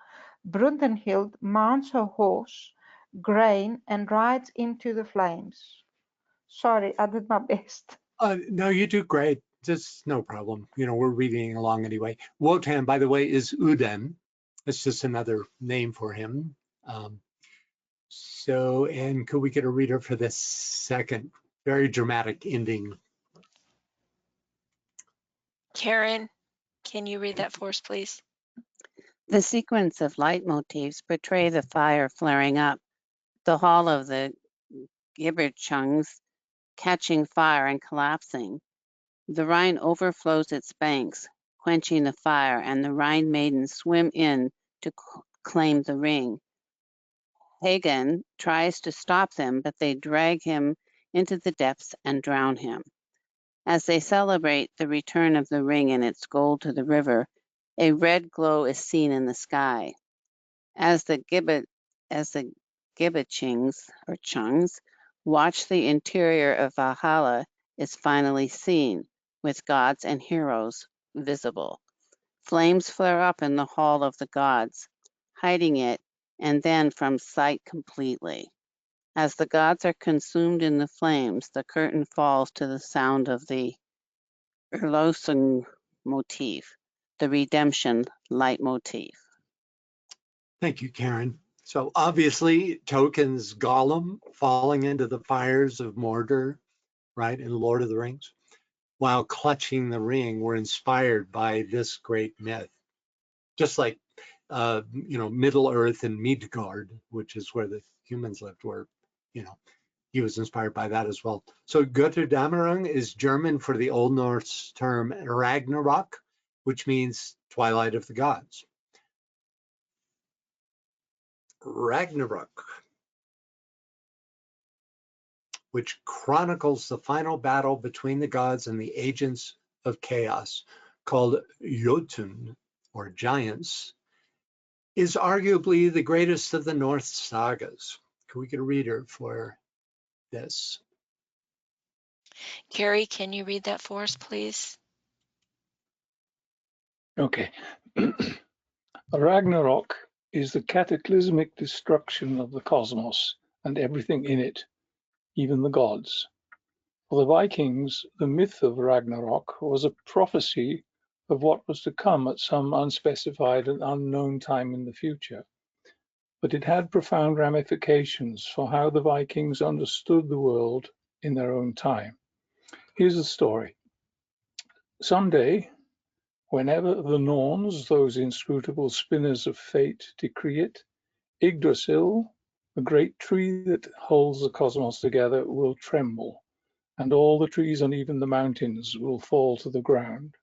Brunhild mounts her horse, Grain, and rides into the flames. Sorry, I did my best. No, you do great. Just no problem. You know, we're reading along anyway. Wotan, by the way, is Uden. It's just another name for him. And could we get a reader for this second very dramatic ending? Karen, can you read that for us, please? The sequence of leitmotifs portray the fire flaring up, the hall of the Gibberchungs catching fire and collapsing. The Rhine overflows its banks, quenching the fire, and the Rhine maidens swim in to claim the ring. Hagen tries to stop them, but they drag him into the depths and drown him. As they celebrate the return of the ring and its gold to the river, a red glow is seen in the sky. As the Gibbetchings or Chungs watch, the interior of Valhalla is finally seen, with gods and heroes visible. Flames flare up in the hall of the gods, hiding it, and then from sight completely. As the gods are consumed in the flames, the curtain falls to the sound of the Erlösung motif, the redemption leitmotif. Thank you, Karen. So obviously, Tolkien's Gollum falling into the fires of Mordor, right, in Lord of the Rings, while clutching the ring, were inspired by this great myth. Just like, Middle Earth and Midgard, which is where the humans lived, where, he was inspired by that as well. So Götterdämmerung is German for the Old Norse term Ragnarok, which means twilight of the gods. Ragnarok, which chronicles the final battle between the gods and the agents of chaos, called Jotun, or giants, is arguably the greatest of the Norse sagas. Can we get a reader for this? Carrie, can you read that for us, please? Okay. Ragnarok is the cataclysmic destruction of the cosmos and everything in it, even the gods. For the Vikings, the myth of Ragnarok was a prophecy of what was to come at some unspecified and unknown time in the future. But it had profound ramifications for how the Vikings understood the world in their own time. Here's the story. Someday, whenever the Norns, those inscrutable spinners of fate, decree it, Yggdrasil, the great tree that holds the cosmos together, will tremble, and all the trees and even the mountains will fall to the ground.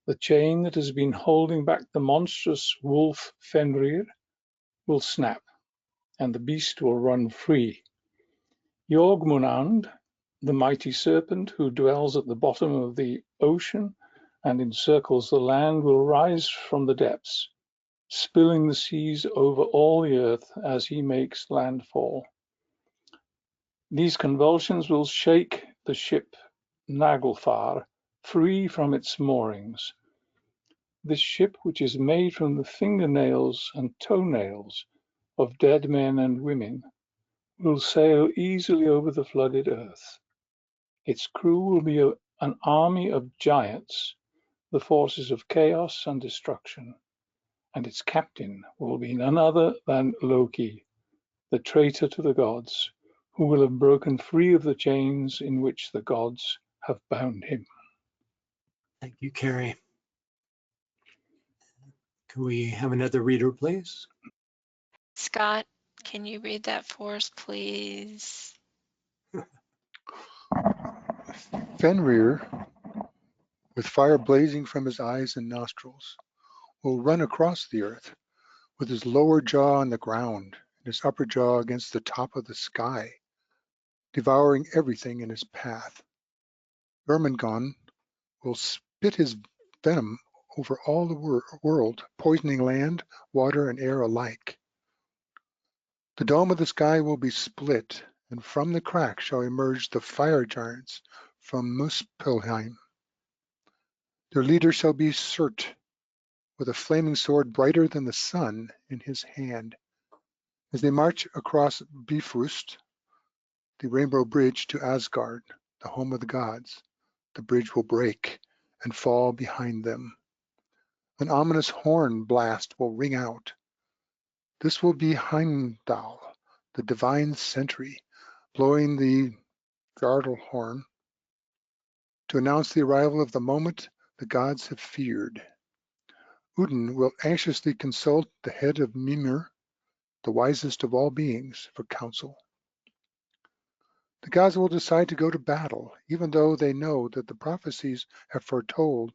The chain that has been holding back the monstrous wolf Fenrir will snap, and the beast will run free. Jorgmunand, the mighty serpent who dwells at the bottom of the ocean and encircles the land, will rise from the depths, spilling the seas over all the earth as he makes landfall. These convulsions will shake the ship Naglfar free from its moorings. This ship, which is made from the fingernails and toenails of dead men and women, will sail easily over the flooded earth. Its crew will be an army of giants, the forces of chaos and destruction, and its captain will be none other than Loki, the traitor to the gods, who will have broken free of the chains in which the gods have bound him. Thank you, Carrie. Can we have another reader, please? Scott, can you read that for us, please? Fenrir, with fire blazing from his eyes and nostrils, will run across the earth with his lower jaw on the ground and his upper jaw against the top of the sky, devouring everything in his path. Ermengon will spit his venom over all the world, poisoning land, water, and air alike. The dome of the sky will be split, and from the crack shall emerge the fire giants from Muspelheim. Their leader shall be Surt, with a flaming sword brighter than the sun in his hand. As they march across Bifrost, the rainbow bridge to Asgard, the home of the gods, the bridge will break and fall behind them. An ominous horn blast will ring out. This will be Heimdall, the divine sentry, blowing the Gardel horn to announce the arrival of the moment the gods have feared. Odin will anxiously consult the head of Mimir, the wisest of all beings, for counsel. The gods will decide to go to battle, even though they know that the prophecies have foretold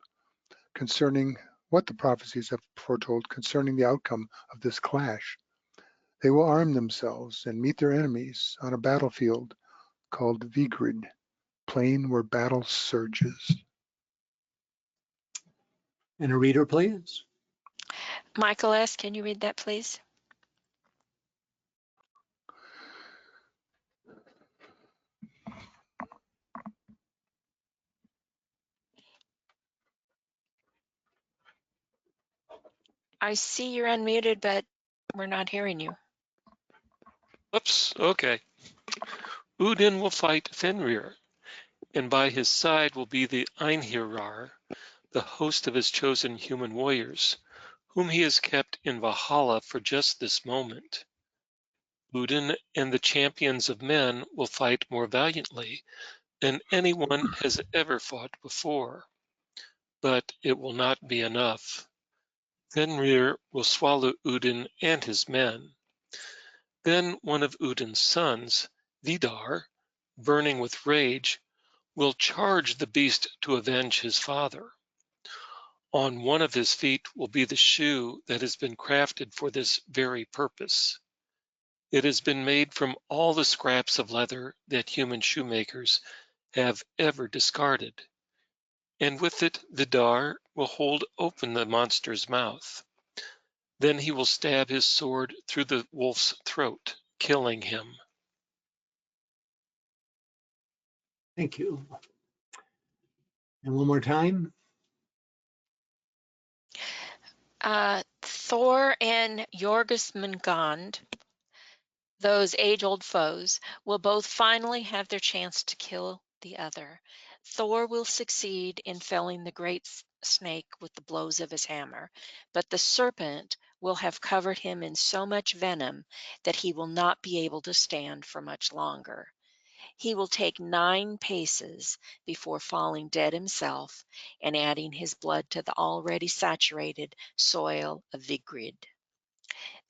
concerning the outcome of this clash. They will arm themselves and meet their enemies on a battlefield called Vigrid, plain where battle surges. And a reader, please. Michael S., can you read that, please? I see you're unmuted, but we're not hearing you. Oops, okay. Odin will fight Fenrir, and by his side will be the Einherjar, the host of his chosen human warriors, whom he has kept in Valhalla for just this moment. Odin and the champions of men will fight more valiantly than anyone has ever fought before. But it will not be enough. Fenrir will swallow Odin and his men. Then one of Odin's sons, Vidar, burning with rage, will charge the beast to avenge his father. On one of his feet will be the shoe that has been crafted for this very purpose. It has been made from all the scraps of leather that human shoemakers have ever discarded. And with it, Vidar will hold open the monster's mouth. Then he will stab his sword through the wolf's throat, killing him. Thank you. And one more time. Thor and Jorgusmungand, those age-old foes, will both finally have their chance to kill the other. Thor will succeed in felling the great snake with the blows of his hammer, but the serpent will have covered him in so much venom that he will not be able to stand for much longer. He will take 9 paces before falling dead himself and adding his blood to the already saturated soil of Vigrid.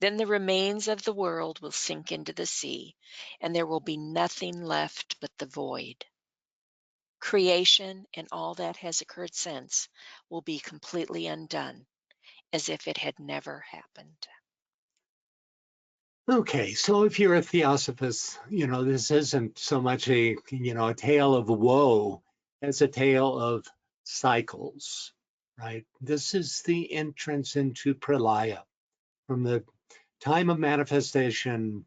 Then the remains of the world will sink into the sea, and there will be nothing left but the void. Creation and all that has occurred since will be completely undone, as if it had never happened. Okay, so if you're a theosophist, this isn't so much a tale of woe as a tale of cycles, right? This is the entrance into Pralaya, from the time of manifestation,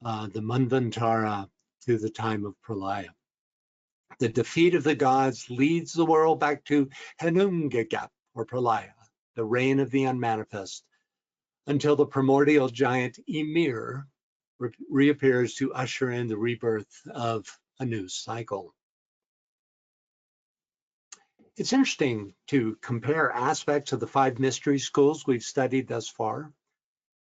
the Manvantara, to the time of Pralaya. The defeat of the gods leads the world back to Henungagap, or Pralaya, the reign of the unmanifest, until the primordial giant Ymir reappears to usher in the rebirth of a new cycle. It's interesting to compare aspects of the 5 mystery schools we've studied thus far.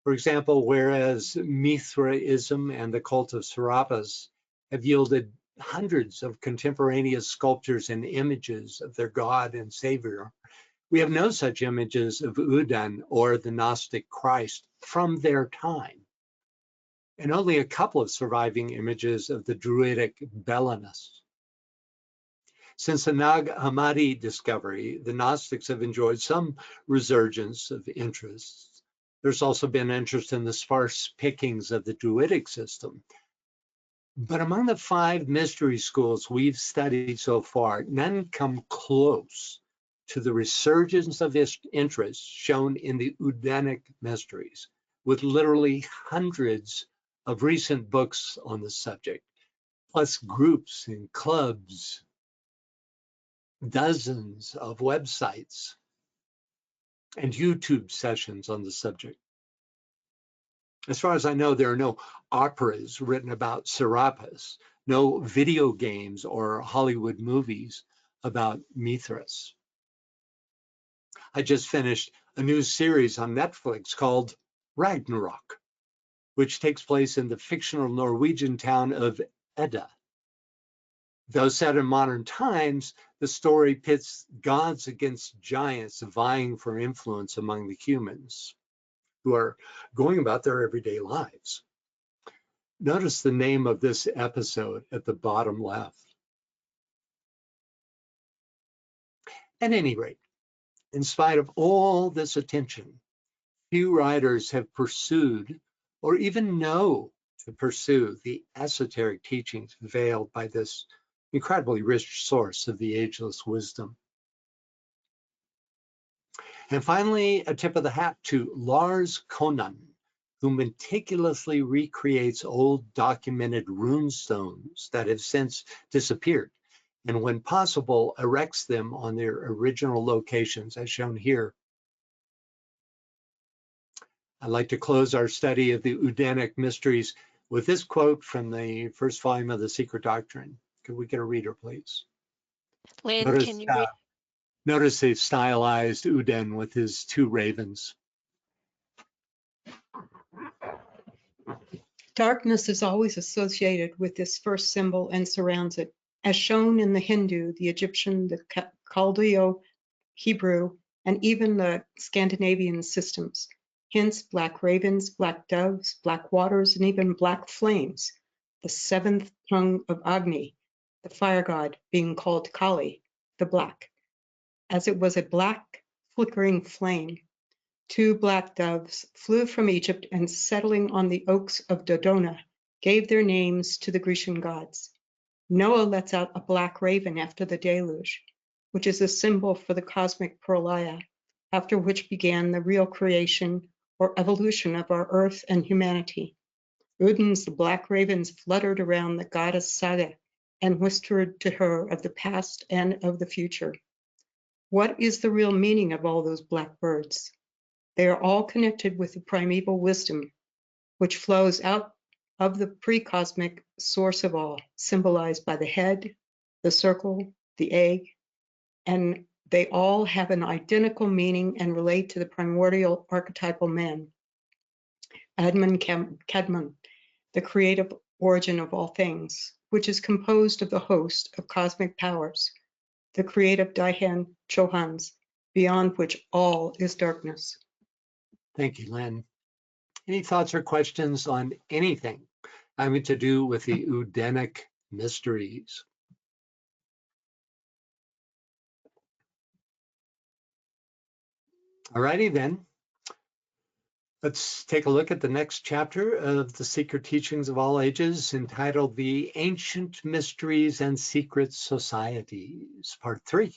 For example, whereas Mithraism and the cult of Serapis have yielded hundreds of contemporaneous sculptures and images of their God and Savior, we have no such images of Udin or the Gnostic Christ from their time, and only a couple of surviving images of the Druidic Belenus. Since the Nag Hammadi discovery, the Gnostics have enjoyed some resurgence of interest. There's also been interest in the sparse pickings of the Druidic system. But among the 5 mystery schools we've studied so far, none come close to the resurgence of this interest shown in the Odinic Mysteries, with literally hundreds of recent books on the subject, plus groups and clubs, dozens of websites, and YouTube sessions on the subject. As far as I know, there are no operas written about Serapis, no video games or Hollywood movies about Mithras. I just finished a new series on Netflix called Ragnarok, which takes place in the fictional Norwegian town of Edda. Though set in modern times, the story pits gods against giants vying for influence among the humans who are going about their everyday lives. Notice the name of this episode at the bottom left. At any rate, in spite of all this attention, few writers have pursued or even know to pursue the esoteric teachings veiled by this incredibly rich source of the ageless wisdom. And finally, a tip of the hat to Lars Konan, who meticulously recreates old documented runestones that have since disappeared, and when possible, erects them on their original locations, as shown here. I'd like to close our study of the Odinic Mysteries with this quote from the first volume of The Secret Doctrine. Could we get a reader, please? Lynn, can you read? Notice the stylized Udin with his 2 ravens. Darkness is always associated with this first symbol and surrounds it, as shown in the Hindu, the Egyptian, the Chaldeo-Hebrew, and even the Scandinavian systems. Hence, black ravens, black doves, black waters, and even black flames. The 7th tongue of Agni, the fire god, being called Kali, the black, as it was a black flickering flame. 2 black doves flew from Egypt and settling on the oaks of Dodona, gave their names to the Grecian gods. Noah lets out a black raven after the deluge, which is a symbol for the cosmic prolaya, after which began the real creation or evolution of our earth and humanity. Udin's black ravens fluttered around the goddess Saga and whispered to her of the past and of the future. What is the real meaning of all those black birds? They are all connected with the primeval wisdom, which flows out of the pre-cosmic source of all, symbolized by the head, the circle, the egg, and they all have an identical meaning and relate to the primordial archetypal man, Adman Kadmon, the creative origin of all things, which is composed of the host of cosmic powers, the creative Daihan Chohans, beyond which all is darkness. Thank you, Lynn. Any thoughts or questions on anything having to do with the Odinic Mysteries? All righty then. Let's take a look at the next chapter of the Secret Teachings of All Ages, entitled The Ancient Mysteries and Secret Societies, Part 3,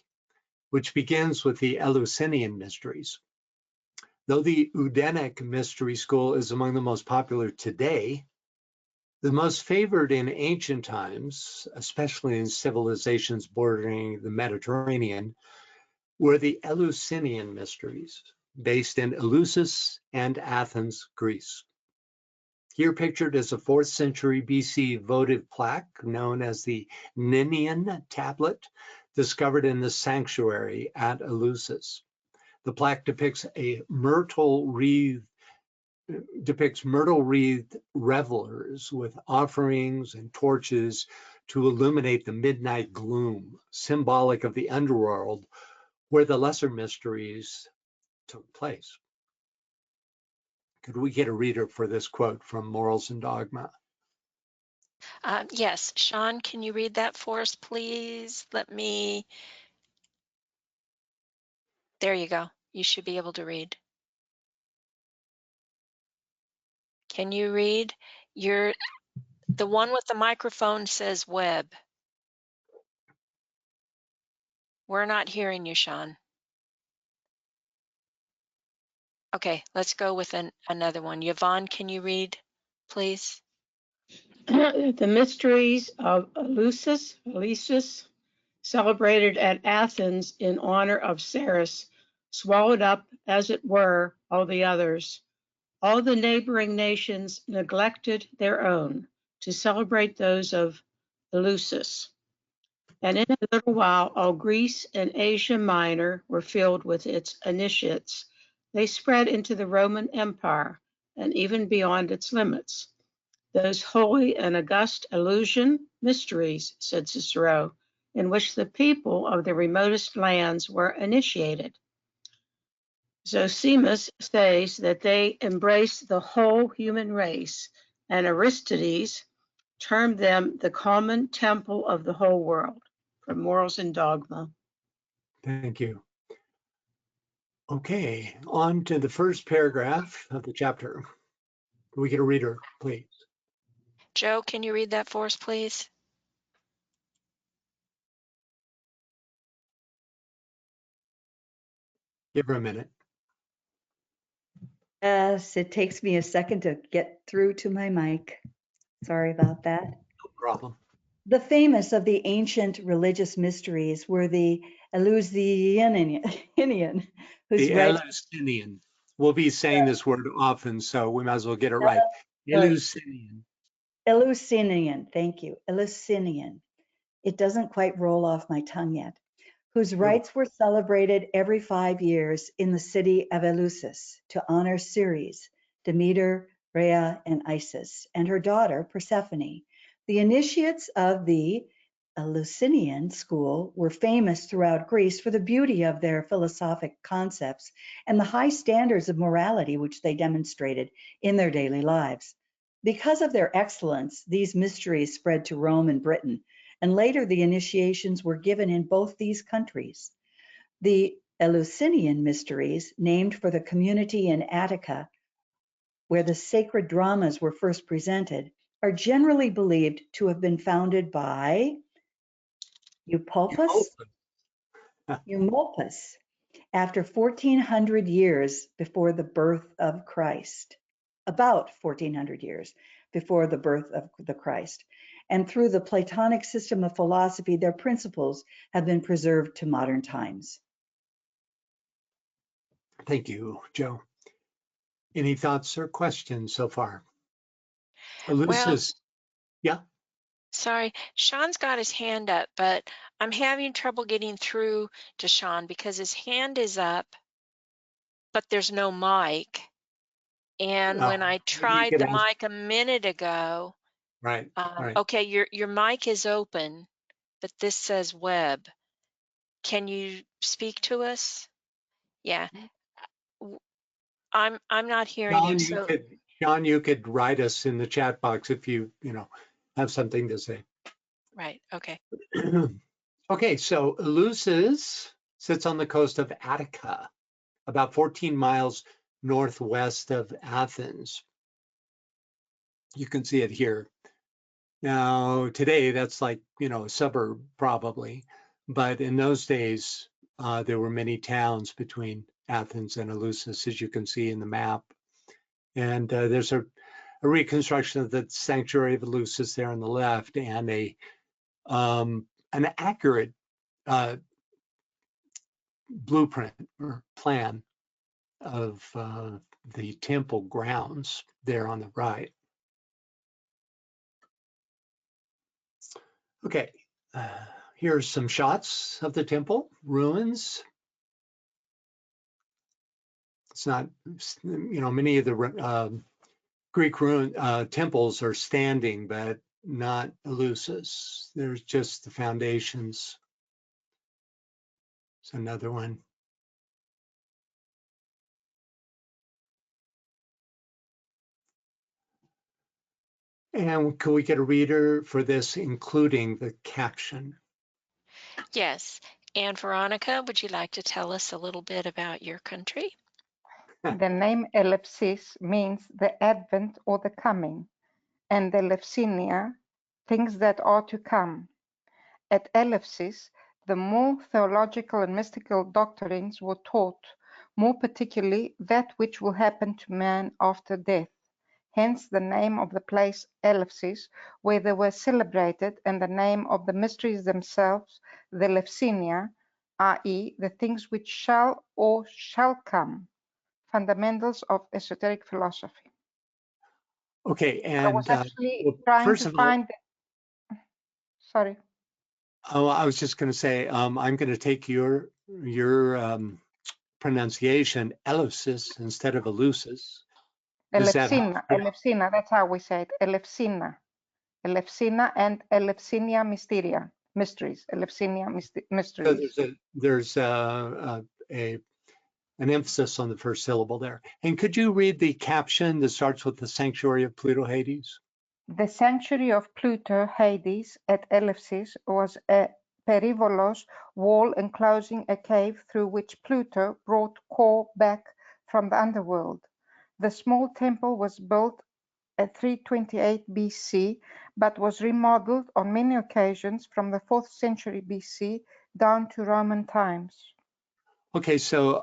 which begins with the Eleusinian Mysteries. Though the Odinic Mystery School is among the most popular today, the most favored in ancient times, especially in civilizations bordering the Mediterranean, were the Eleusinian Mysteries, based in Eleusis and Athens, Greece. Here pictured is a 4th century BC votive plaque known as the Ninian tablet, discovered in the sanctuary at Eleusis. The plaque depicts a myrtle wreath depicts myrtle-wreathed revelers with offerings and torches to illuminate the midnight gloom, symbolic of the underworld where the lesser mysteries took place. Could we get a reader for this quote from Morals and Dogma? Yes, Sean, can you read that for us, please? There you go. You should be able to read. Can you read? The one with the microphone says web. We're not hearing you, Sean. Okay, let's go with another one. Yvonne, can you read, please? The mysteries of Eleusis, celebrated at Athens in honor of Ceres, swallowed up, as it were, all the others. All the neighboring nations neglected their own to celebrate those of Eleusis. And in a little while, all Greece and Asia Minor were filled with its initiates. They spread into the Roman Empire and even beyond its limits. Those holy and august Eleusinian mysteries, said Cicero, in which the people of the remotest lands were initiated. Zosimus says that they embrace the whole human race, and Aristides termed them the common temple of the whole world, from Morals and Dogma. Thank you. Okay, on to the first paragraph of the chapter. Can we get a reader, please? Joe, can you read that for us, please? Give her a minute. Yes, it takes me a second to get through to my mic. Sorry about that. No problem. The famous of the ancient religious mysteries were the Eleusinian, whose The rites Eleusinian. We'll be saying this word often, so we might as well get it right. Right. Eleusinian. Eleusinian, thank you, Eleusinian. It doesn't quite roll off my tongue yet. Whose rites were celebrated every 5 years in the city of Eleusis to honor Ceres, Demeter, Rhea, and Isis, and her daughter Persephone. The initiates of the Eleusinian school were famous throughout Greece for the beauty of their philosophic concepts and the high standards of morality which they demonstrated in their daily lives. Because of their excellence, these mysteries spread to Rome and Britain, and later the initiations were given in both these countries. The Eleusinian Mysteries, named for the community in Attica, where the sacred dramas were first presented, are generally believed to have been founded by Eumolpus after 1400 years before the birth of Christ, about 1400 years before the birth of the Christ. And through the Platonic system of philosophy, their principles have been preserved to modern times. Thank you, Joe. Any thoughts or questions so far? Eleusis, yeah? Sorry, Sean's got his hand up, but I'm having trouble getting through to Sean because his hand is up, but there's no mic. And when I tried the mic a minute ago, right. Okay, your mic is open, but this says web. Can you speak to us? Yeah, I'm not hearing him. So Sean, you could write us in the chat box if you have something to say. right, okay. Okay, so Eleusis sits on the coast of Attica, about 14 miles northwest of Athens. You can see it here. Now, today, that's like, a suburb probably, but in those days, there were many towns between Athens and Eleusis, as you can see in the map. And there's a reconstruction of the sanctuary of Eleusis there on the left, and an accurate blueprint or plan of the temple grounds there on the right. Okay, here's some shots of the temple ruins. It's not, many of the Greek temples are standing, but not Eleusis. There's just the foundations. It's another one. And could we get a reader for this, including the caption? Yes. And Veronica, would you like to tell us a little bit about your country? The name Eleusis means the advent or the coming, and the Eleusinia, things that are to come. At Eleusis, the more theological and mystical doctrines were taught, more particularly that which will happen to man after death. Hence the name of the place Eleusis, where they were celebrated, and the name of the mysteries themselves, the Eleusinia, i.e., the things which shall or shall come. Fundamentals of esoteric philosophy. Okay, I was and actually trying first to of all, find. Sorry. oh, I was just going to say, I'm going to take your pronunciation, Eleusis, instead of Eleusis. Does that help? Eleusina, Eleusina, that's how we say it. Eleusina. Eleusina and Eleusinia Mysteries. Eleusinia Mysteries. So there's an emphasis on the first syllable there. And could you read the caption that starts with the sanctuary of Pluto Hades? The sanctuary of Pluto Hades at Eleusis was a perivolos wall enclosing a cave through which Pluto brought Kor back from the underworld. The small temple was built at 328 BC, but was remodeled on many occasions from the 4th century BC down to Roman times. Okay, so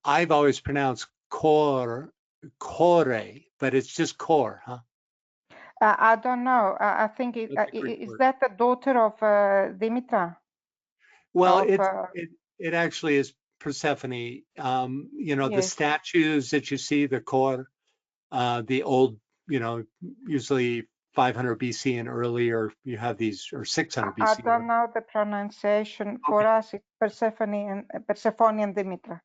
I've always pronounced Kore, but it's just Kor, huh? I don't know. I think is that the daughter of Dimitra? Well, Of, it actually is Persephone. The yes. statues that you see, the Kor, the old, usually 500 BC and earlier, you have these, or 600 BC. I don't know the pronunciation. For us, it's Persephone and Dimitra.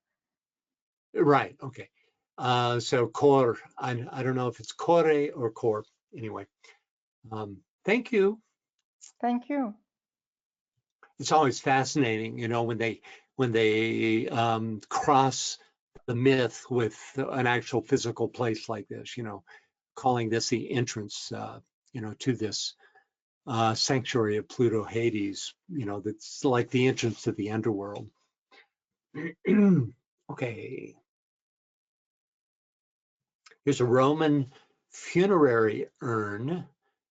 Right. Okay. So Kor, I don't know if it's Kore or Kor. Anyway, thank you. Thank you. It's always fascinating, when they cross the myth with an actual physical place like this, calling this the entrance, to this sanctuary of Pluto Hades, that's like the entrance to the underworld. Okay. Here's a Roman funerary urn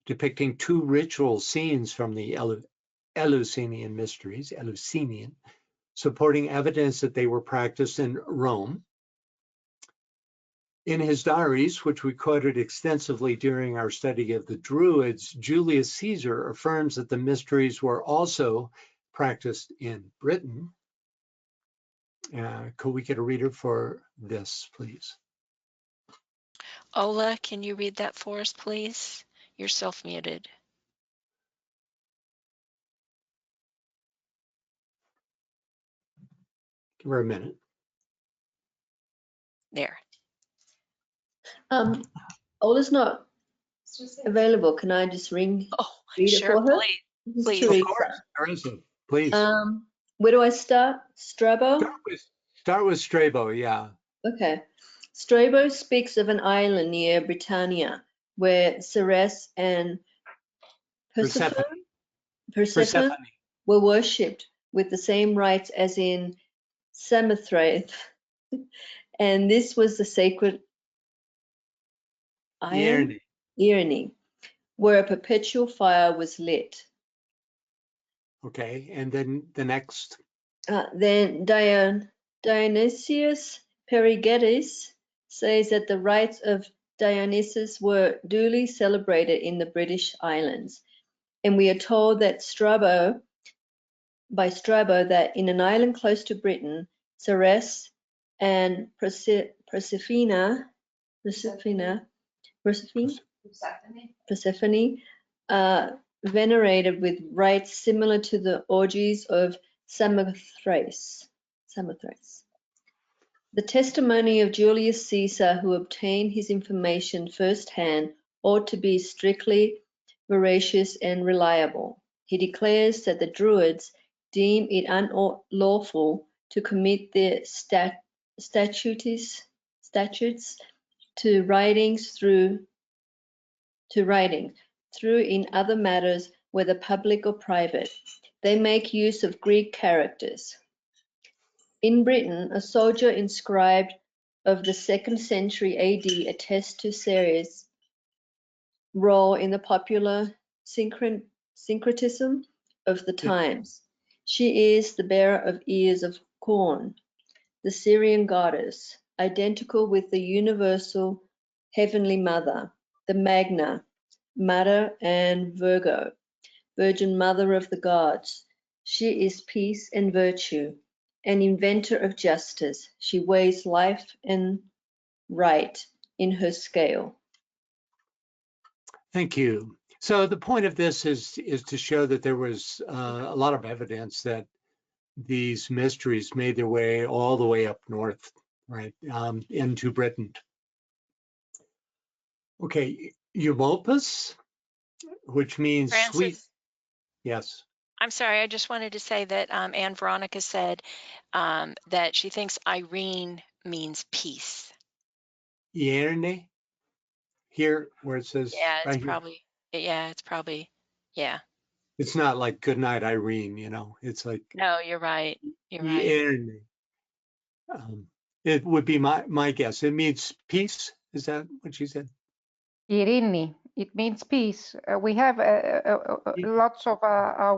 depicting 2 ritual scenes from the Eleusinian Mysteries, Eleusinian, supporting evidence that they were practiced in Rome. In his diaries, which we quoted extensively during our study of the Druids, Julius Caesar affirms that the mysteries were also practiced in Britain. Could we get a reader for this, please? Ola, can you read that for us, please? You're self-muted. Give her a minute. There. Ola's not available. Can I just read Sure, it for her? please. Please. Of course, Teresa, please. Where do I start? Strabo? Start with Strabo, yeah. Okay. Strabo speaks of an island near Britannia where Ceres and Persephone were worshipped with the same rites as in Samothrace, and this was the sacred island, Irene, where a perpetual fire was lit. Okay, and then the next. Then Dionysius Perigetes says that the rites of Dionysus were duly celebrated in the British Islands. And we are told that by Strabo that in an island close to Britain, Ceres and Persephone, venerated with rites similar to the orgies of Samothrace. The testimony of Julius Caesar, who obtained his information firsthand, ought to be strictly veracious and reliable. He declares that the Druids deem it unlawful to commit their statutes to writings through in other matters, whether public or private. They make use of Greek characters. In Britain, a soldier inscribed of the 2nd century AD attests to Ceres' role in the popular syncretism of the times. She is the bearer of ears of corn, the Syrian goddess, identical with the universal heavenly mother, the Magna, Mother and Virgin Mother of the gods. She is peace and virtue, an inventor of justice. She weighs life and right in her scale. Thank you. So the point of this is to show that there was a lot of evidence that these mysteries made their way all the way up north, right, into Britain. Okay, Eumolpus, which means Francis, sweet. Yes. I'm sorry, I just wanted to say that Anne Veronica said that she thinks Irene means peace. Ierne, here where it says Yeah, it's right here. probably, yeah. It's not like good night, Irene, you know, it's like No, you're right. You're right. Ierne. It would be my guess. It means peace. Is that what she said? Irini, it means peace. We have lots of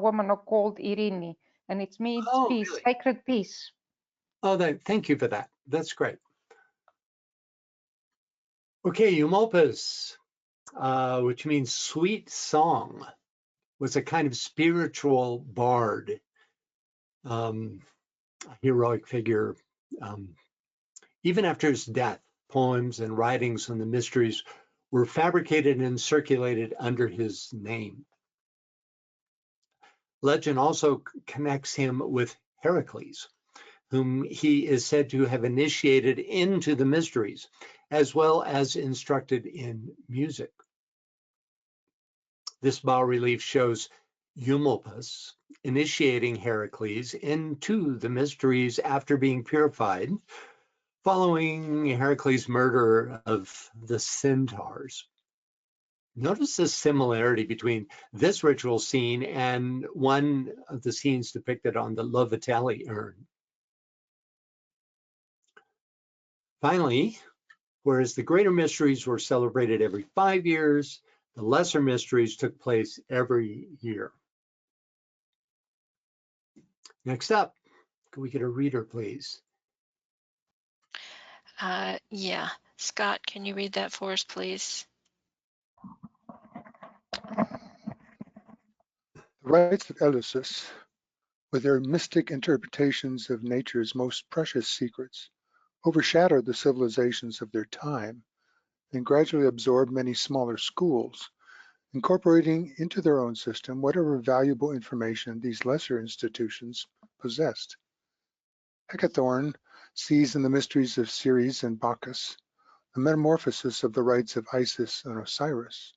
women are called Irini, and it means peace, really? sacred peace. Oh, thank you for that. That's great. Okay, Eumolpus, which means sweet song, was a kind of spiritual bard, a heroic figure. Even after his death, poems and writings on the mysteries were fabricated and circulated under his name. Legend also connects him with Heracles, whom he is said to have initiated into the mysteries, as well as instructed in music. This bas-relief shows Eumolpus initiating Heracles into the mysteries after being purified, following Heracles' murder of the centaurs. Notice the similarity between this ritual scene and one of the scenes depicted on the La Vitale urn. Finally, whereas the greater mysteries were celebrated every 5 years, the lesser mysteries took place every year. Next up, can we get a reader, please? Yeah. Scott, can you read that for us, please? The rites of Eleusis, with their mystic interpretations of nature's most precious secrets, overshadowed the civilizations of their time and gradually absorbed many smaller schools, incorporating into their own system whatever valuable information these lesser institutions possessed. Hecathorn sees in the mysteries of Ceres and Bacchus the metamorphosis of the rites of Isis and Osiris,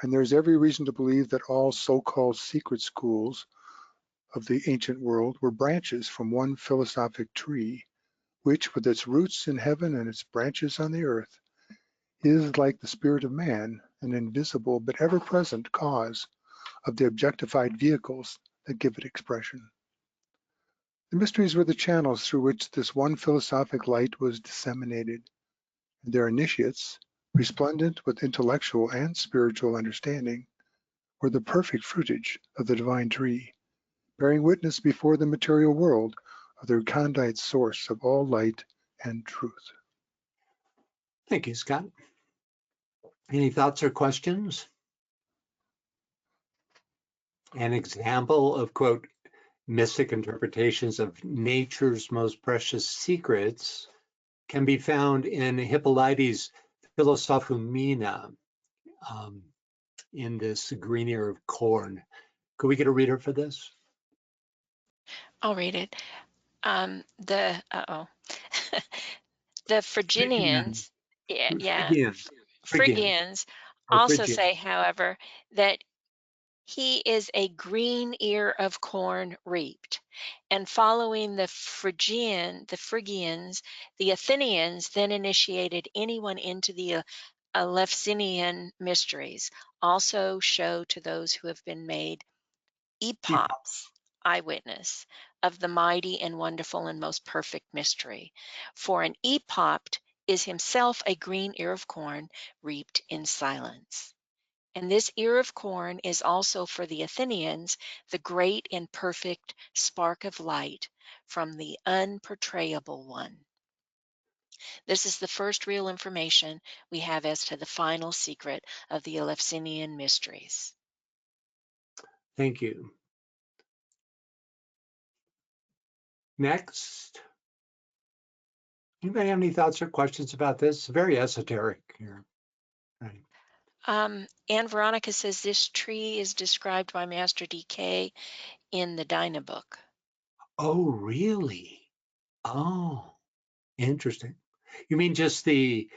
and there is every reason to believe that all so-called secret schools of the ancient world were branches from one philosophic tree, which, with its roots in heaven and its branches on the earth, is like the spirit of man, an invisible but ever-present cause of the objectified vehicles that give it expression. The mysteries were the channels through which this one philosophic light was disseminated, and their initiates, resplendent with intellectual and spiritual understanding, were the perfect fruitage of the divine tree, bearing witness before the material world of the recondite source of all light and truth. Thank you, Scott. Any thoughts or questions? An example of, quote, mystic interpretations of nature's most precious secrets can be found in Hippolytes' Philosophumena, in this green ear of corn. Could we get a reader for this? I'll read it. The the Phrygians, Phrygians also say, however, that he is a green ear of corn reaped. And following the Phrygians, the Athenians then initiated anyone into the Eleusinian Mysteries, also show to those who have been made epops, eyewitness of the mighty and wonderful and most perfect mystery. For an epopt is himself a green ear of corn reaped in silence. And this ear of corn is also for the Athenians the great and perfect spark of light from the unportrayable one. This is the first real information we have as to the final secret of the Eleusinian Mysteries. Thank you. Next. Anybody have any thoughts or questions about this? It's very esoteric here. Right. Anne Veronica says this tree is described by Master DK in the Dinah book. Oh, really? Oh, interesting. You mean just the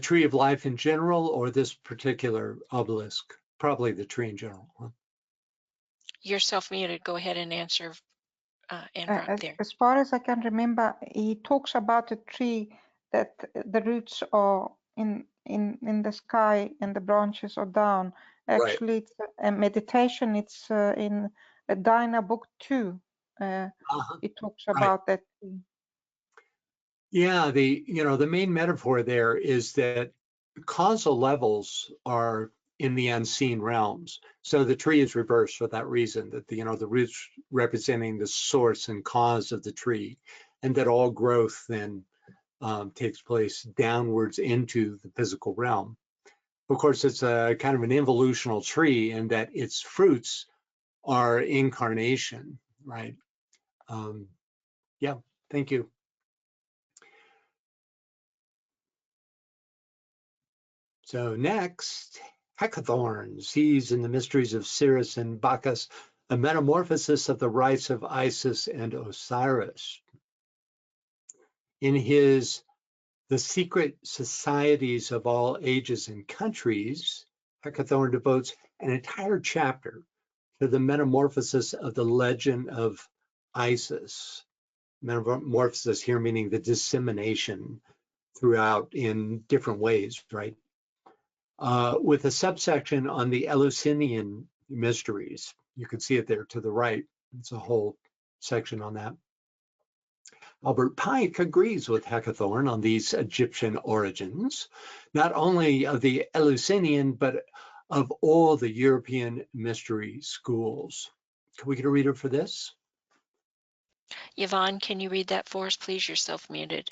tree of life in general, or this particular obelisk? Probably the tree in general. Huh? You're self-muted. Go ahead and answer, Anne there. As far as I can remember, he talks about a tree that the roots are in the sky and the branches are down. Actually, right. It's a meditation. It's in Dinah book 2. It talks about that tree. Yeah, the main metaphor there is that causal levels are in the unseen realms. So the tree is reversed for that reason, that the roots representing the source and cause of the tree, and that all growth then takes place downwards into the physical realm. Of course, it's a kind of an involutional tree in that its fruits are incarnation, right? Yeah, thank you. So next, hecatothorns. He's in the mysteries of Sirius and Bacchus, a metamorphosis of the rites of Isis and Osiris. In his The Secret Societies of All Ages and Countries, Hecatothorn devotes an entire chapter to the metamorphosis of the legend of Isis. Metamorphosis here meaning the dissemination throughout in different ways, right? With a subsection on the Eleusinian Mysteries. You can see it there to the right. It's a whole section on that. Albert Pike agrees with Hecatothorn on these Egyptian origins, not only of the Eleusinian, but of all the European mystery schools. Can we get a reader for this? Yvonne, can you read that for us, please? You're self-muted.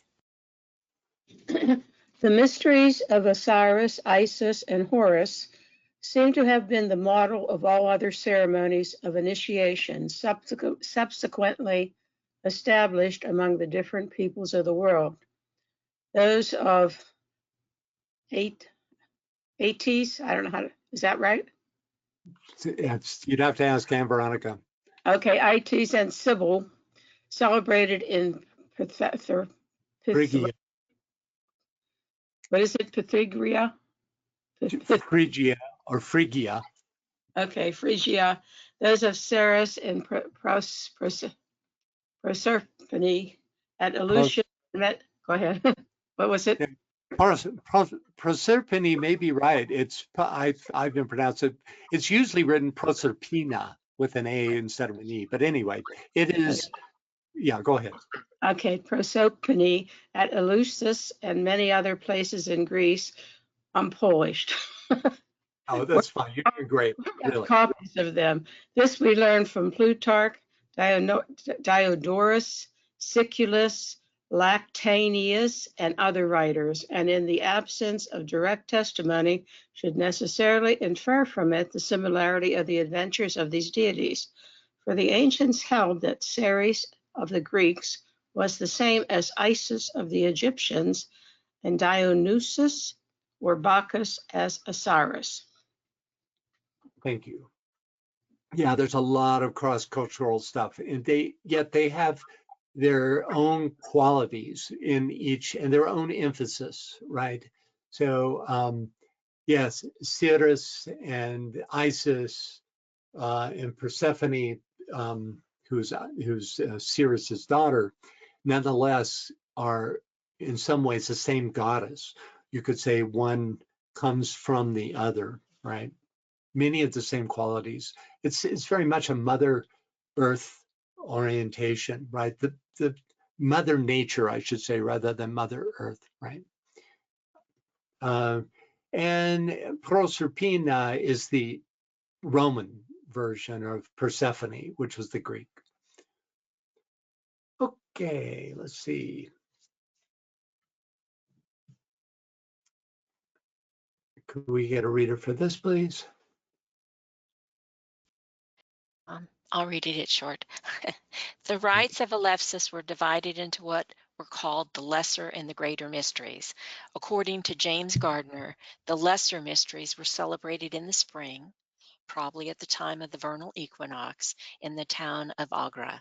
The mysteries of Osiris, Isis, and Horus seem to have been the model of all other ceremonies of initiation subsequently established among the different peoples of the world. Those of Ates, I don't know how to, is that right? You'd have to ask Anne Veronica. Okay, Ites and Sybil celebrated in Phrygia. What is it, Pythagoras? Phrygia or Phrygia. Okay, Phrygia. Those of Ceres and Proserpine at Eleusinian. Go ahead. What was it? Proserpine may be right. I've been pronounced it. It's usually written Proserpina with an A instead of an E. But anyway, it is. Yeah, go ahead. Okay, Proserpine at Eleusis and many other places in Greece. I'm Polish. Oh, that's fine. You're doing great. Really. Copies of them. This we learned from Plutarch, Diodorus, Siculus, Lactanius, and other writers, and in the absence of direct testimony, should necessarily infer from it the similarity of the adventures of these deities. For the ancients held that Ceres of the Greeks was the same as Isis of the Egyptians, and Dionysus or Bacchus as Osiris. Thank you. yeah, there's a lot of cross-cultural stuff, and yet they have their own qualities in each and their own emphasis, right? So yes, Ceres and Isis and Persephone, who's Ceres's daughter, nonetheless are in some ways the same goddess. You could say one comes from the other, right? Many of the same qualities. It's very much a Mother Earth orientation, right? The Mother Nature, I should say, rather than Mother Earth, right? And Proserpina is the Roman version of Persephone, which was the Greek. Okay, let's see. Could we get a reader for this, please? I'll read it, it's short. The rites of Eleusis were divided into what were called the Lesser and the Greater Mysteries. According to James Gardner, the Lesser Mysteries were celebrated in the spring, probably at the time of the vernal equinox in the town of Agra,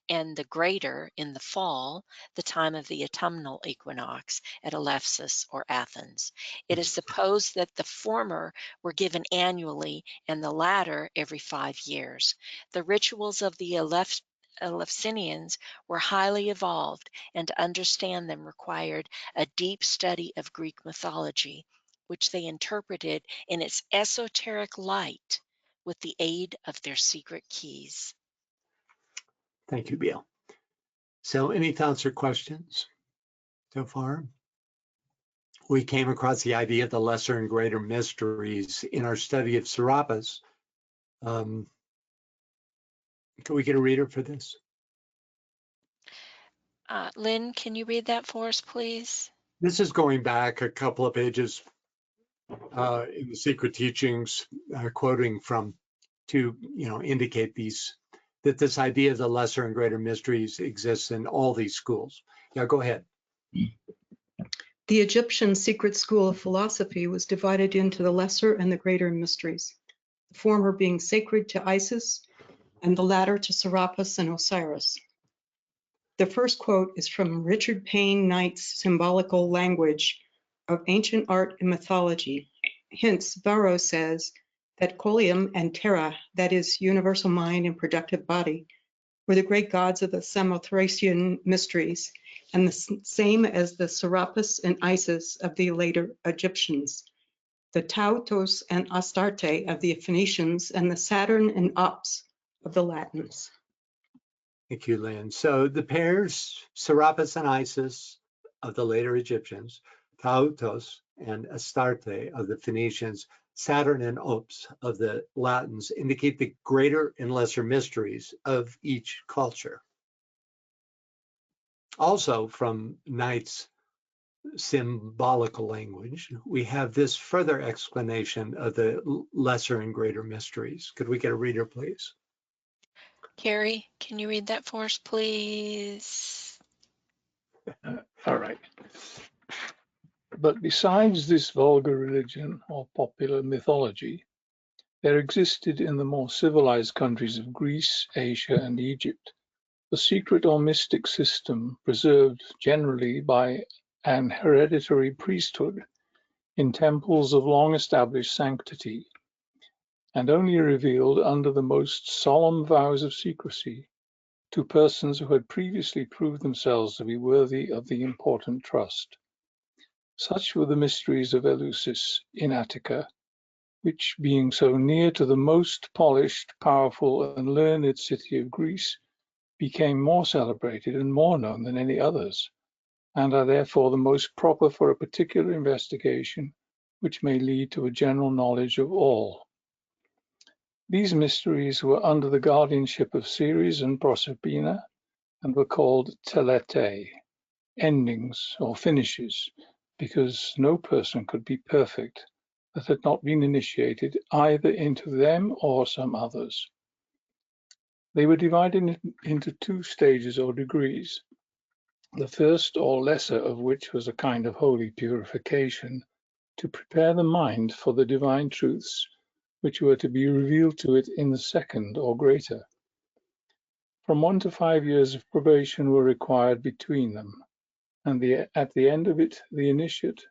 and the greater in the fall, the time of the autumnal equinox at Eleusis or Athens. It is supposed that the former were given annually and the latter every 5 years. The rituals of the Eleusinians were highly evolved, and to understand them required a deep study of Greek mythology, which they interpreted in its esoteric light with the aid of their secret keys. Thank you, Bill. So any thoughts or questions so far? We came across the idea of the lesser and greater mysteries in our study of Serapis. Can we get a reader for this? Lynn, can you read that for us, please? This is going back a couple of pages in the Secret Teachings, quoting from to indicate that this idea of the lesser and greater mysteries exists in all these schools. Yeah, go ahead. The Egyptian secret school of philosophy was divided into the lesser and the greater mysteries, the former being sacred to Isis and the latter to Serapis and Osiris. The first quote is from Richard Payne Knight's Symbolical Language of Ancient Art and Mythology. Hence, Varro says that Colium and Terra, that is, universal mind and productive body, were the great gods of the Samothracian mysteries, and the same as the Serapis and Isis of the later Egyptians, the Tautos and Astarte of the Phoenicians, and the Saturn and Ops of the Latins. Thank you, Lynn. So the pairs, Serapis and Isis of the later Egyptians, Tautos and Astarte of the Phoenicians, Saturn and Ops of the Latins indicate the greater and lesser mysteries of each culture. Also from Knight's Symbolical Language, we have this further explanation of the lesser and greater mysteries. Could we get a reader, please? Carrie, can you read that for us, please? All right. But besides this vulgar religion or popular mythology, there existed in the more civilized countries of Greece, Asia, and Egypt a secret or mystic system preserved generally by an hereditary priesthood in temples of long-established sanctity, and only revealed under the most solemn vows of secrecy to persons who had previously proved themselves to be worthy of the important trust. Such were the mysteries of Eleusis in Attica, which, being so near to the most polished, powerful, and learned city of Greece, became more celebrated and more known than any others, and are therefore the most proper for a particular investigation, which may lead to a general knowledge of all. These mysteries were under the guardianship of Ceres and Proserpina, and were called teletae, endings or finishes, because no person could be perfect that had not been initiated either into them or some others. They were divided into 2 stages or degrees, the first or lesser of which was a kind of holy purification to prepare the mind for the divine truths which were to be revealed to it in the second or greater. From 1 to 5 years of probation were required between them, and at the end of it, the initiate,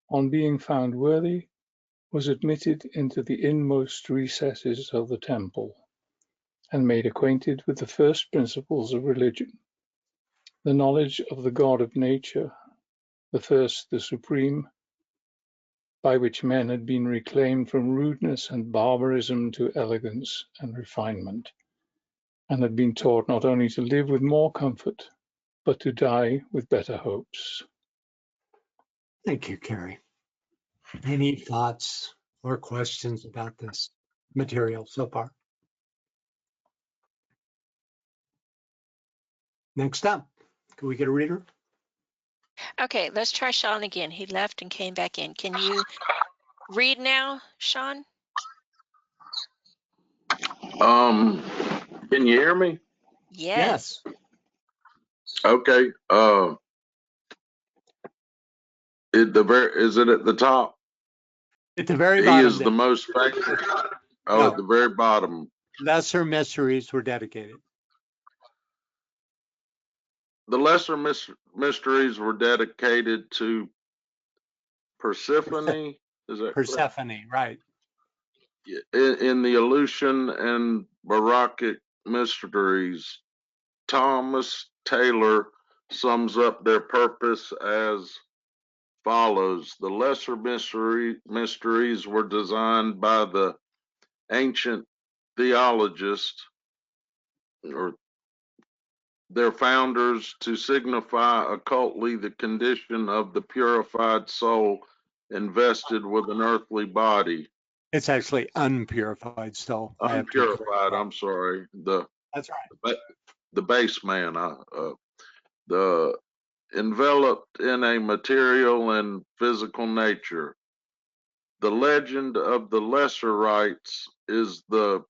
on being found worthy, was admitted into the inmost recesses of the temple, and made acquainted with the first principles of religion, the knowledge of the God of nature, the first, the supreme, by which men had been reclaimed from rudeness and barbarism to elegance and refinement, and had been taught not only to live with more comfort, but to die with better hopes. Thank you, Carrie. Any thoughts or questions about this material so far? Next up, can we get a reader? Okay, let's try Sean again. He left and came back in. Can you read now, Sean? Can you hear me? Yes. Okay. Is it at the top? At the very He bottom. is the most famous. Oh, No. at the very bottom. Lesser mysteries were dedicated. The lesser mysteries were dedicated to Persephone. Is that correct? Persephone, right. In the Eleusinian and Baroque mysteries, Thomas Taylor sums up their purpose as follows. The lesser mysteries were designed by the ancient theologists or their founders to signify occultly the condition of the purified soul invested with an earthly body. It's actually unpurified still. Unpurified, I'm sorry. That's right. The base man, the enveloped in a material and physical nature. The legend of the lesser rites is that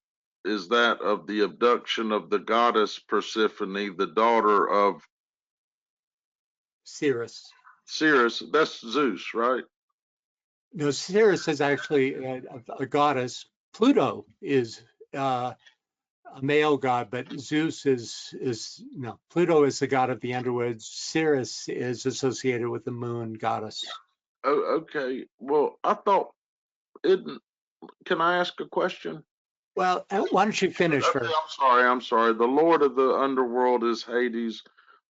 of the abduction of the goddess Persephone, the daughter of Ceres. Ceres. That's Zeus, right? No, Ceres is actually a goddess. Pluto is a male god, but Zeus is no. Pluto is the god of the underworld. Ceres is associated with the moon goddess. Oh, okay. Well, I thought it. Can I ask a question? Well, why don't you finish Okay, first? I'm sorry. The lord of the underworld is Hades,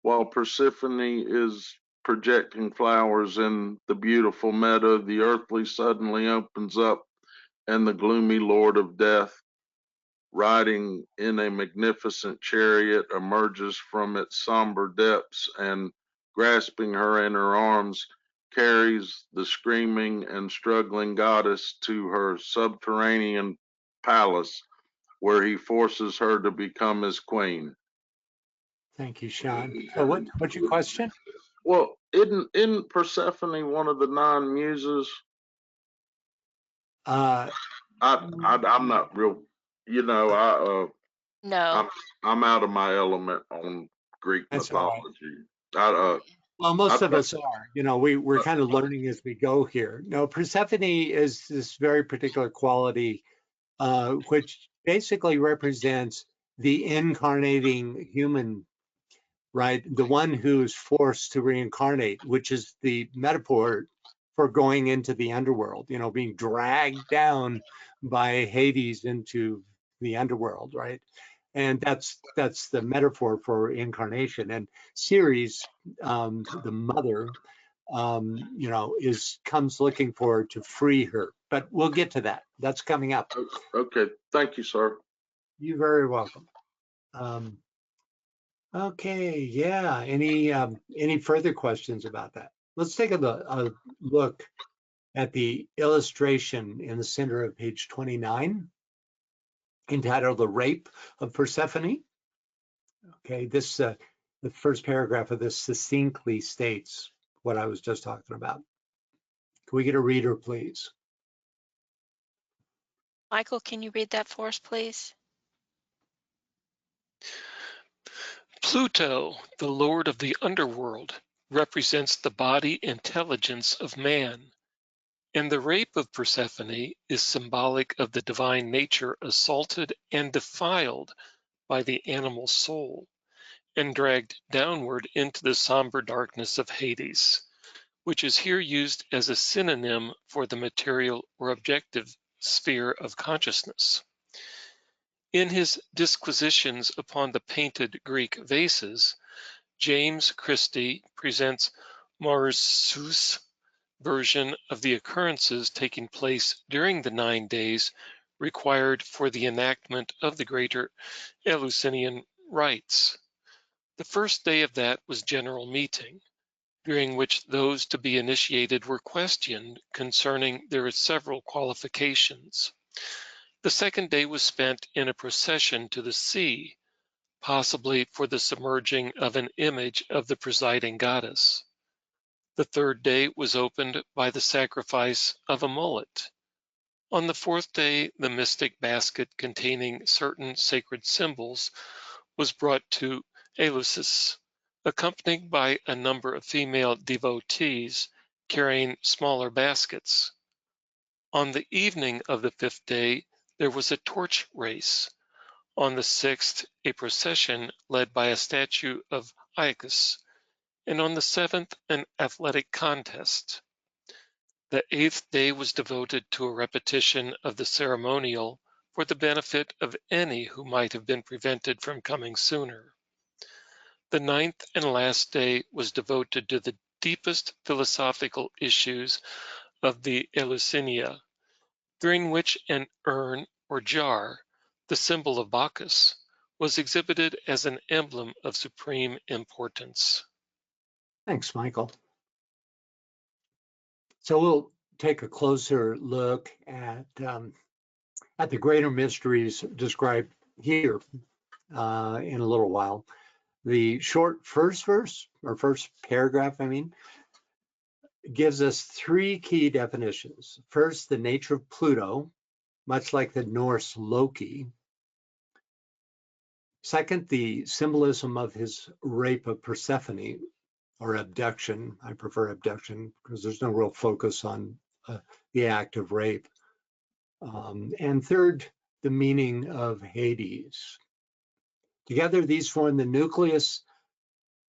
while Persephone is projecting flowers in the beautiful meadow. The earthly suddenly opens up, and the gloomy lord of death, riding in a magnificent chariot, emerges from its somber depths and, grasping her in her arms, carries the screaming and struggling goddess to her subterranean palace, where he forces her to become his queen. Thank you, Sean. So what's your question? Well, isn't Persephone one of the 9 muses? I'm not real, No. I'm out of my element on Greek That's all right. mythology. Well, most of us are. We're kind of learning as we go here. No, Persephone is this very particular quality, which basically represents the incarnating human, right? The one who's forced to reincarnate, which is the metaphor for going into the underworld, being dragged down by Hades into the underworld, right? And that's the metaphor for incarnation. And Ceres, the mother, comes looking for her to free her. But we'll get to that. That's coming up. Okay, thank you, sir. You're very welcome. Okay, yeah. Any further questions about that? Let's take a look at the illustration in the center of page 29, entitled "The Rape of Persephone." Okay, this the first paragraph of this succinctly states what I was just talking about. Can we get a reader, please? Michael, can you read that for us, please? Pluto, the lord of the underworld, represents the body intelligence of man. And the rape of Persephone is symbolic of the divine nature assaulted and defiled by the animal soul and dragged downward into the somber darkness of Hades, which is here used as a synonym for the material or objective sphere of consciousness. In his disquisitions upon the painted Greek vases, James Christie presents Maurus's version of the occurrences taking place during the 9 days required for the enactment of the greater Eleusinian rites. The first day of that was general meeting, during which those to be initiated were questioned concerning their several qualifications. The second day was spent in a procession to the sea, possibly for the submerging of an image of the presiding goddess. The third day was opened by the sacrifice of a mullet. On the fourth day, the mystic basket containing certain sacred symbols was brought to Eleusis, accompanied by a number of female devotees carrying smaller baskets. On the evening of the fifth day, there was a torch race. On the sixth, a procession led by a statue of Iacchus, and on the seventh, an athletic contest. The eighth day was devoted to a repetition of the ceremonial for the benefit of any who might have been prevented from coming sooner. The ninth and last day was devoted to the deepest philosophical issues of the Eleusinian, during which an urn or jar, the symbol of Bacchus, was exhibited as an emblem of supreme importance. Thanks, Michael. So we'll take a closer look at the greater mysteries described here in a little while. The short first verse, or first paragraph, gives us three key definitions. First, the nature of Pluto, much like the Norse Loki. Second, the symbolism of his rape of Persephone, or abduction. I prefer abduction because there's no real focus on the act of rape. And third, the meaning of Hades. Together, these form the nucleus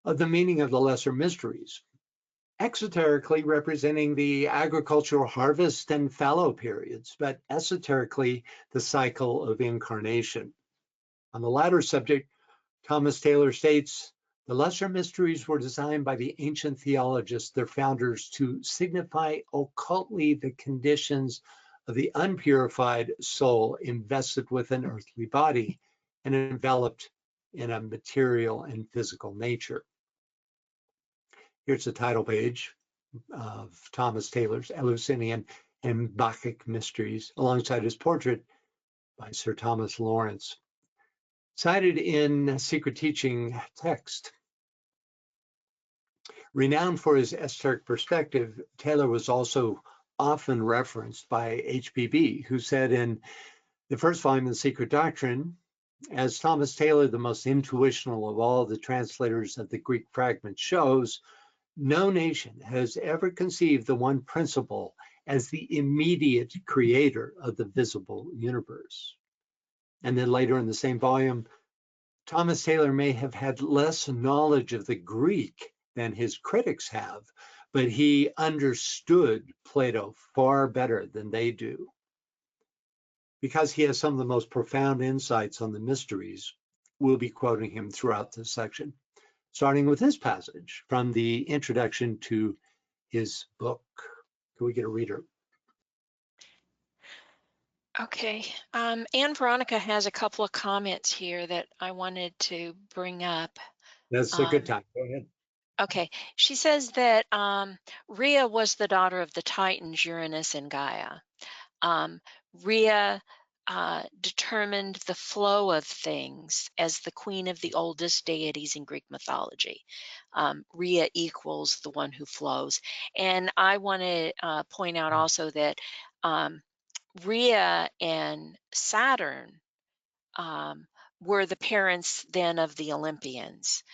of the meaning of the lesser mysteries, exoterically representing the agricultural harvest and fallow periods, but esoterically the cycle of incarnation. On the latter subject, Thomas Taylor states, the lesser mysteries were designed by the ancient theologists, their founders, to signify occultly the conditions of the unpurified soul invested with an earthly body and enveloped in a material and physical nature. Here's the title page of Thomas Taylor's Eleusinian and Bacchic Mysteries, alongside his portrait by Sir Thomas Lawrence. Cited in Secret Teaching text. Renowned for his esoteric perspective, Taylor was also often referenced by HPB, who said in the first volume of The Secret Doctrine, as Thomas Taylor, the most intuitional of all the translators of the Greek fragment, shows, no nation has ever conceived the one principle as the immediate creator of the visible universe. And then later in the same volume, Thomas Taylor may have had less knowledge of the Greek than his critics have, but he understood Plato far better than they do. Because he has some of the most profound insights on the mysteries, we'll be quoting him throughout this section, starting with this passage from the introduction to his book. Can we get a reader? Okay. Anne Veronica has a couple of comments here that I wanted to bring up. That's a good time. Go ahead. Okay. She says that Rhea was the daughter of the Titans, Uranus and Gaia. Rhea determined the flow of things as the queen of the oldest deities in Greek mythology. Rhea equals the one who flows. And I want to point out also that Rhea and Saturn were the parents then of the Olympians.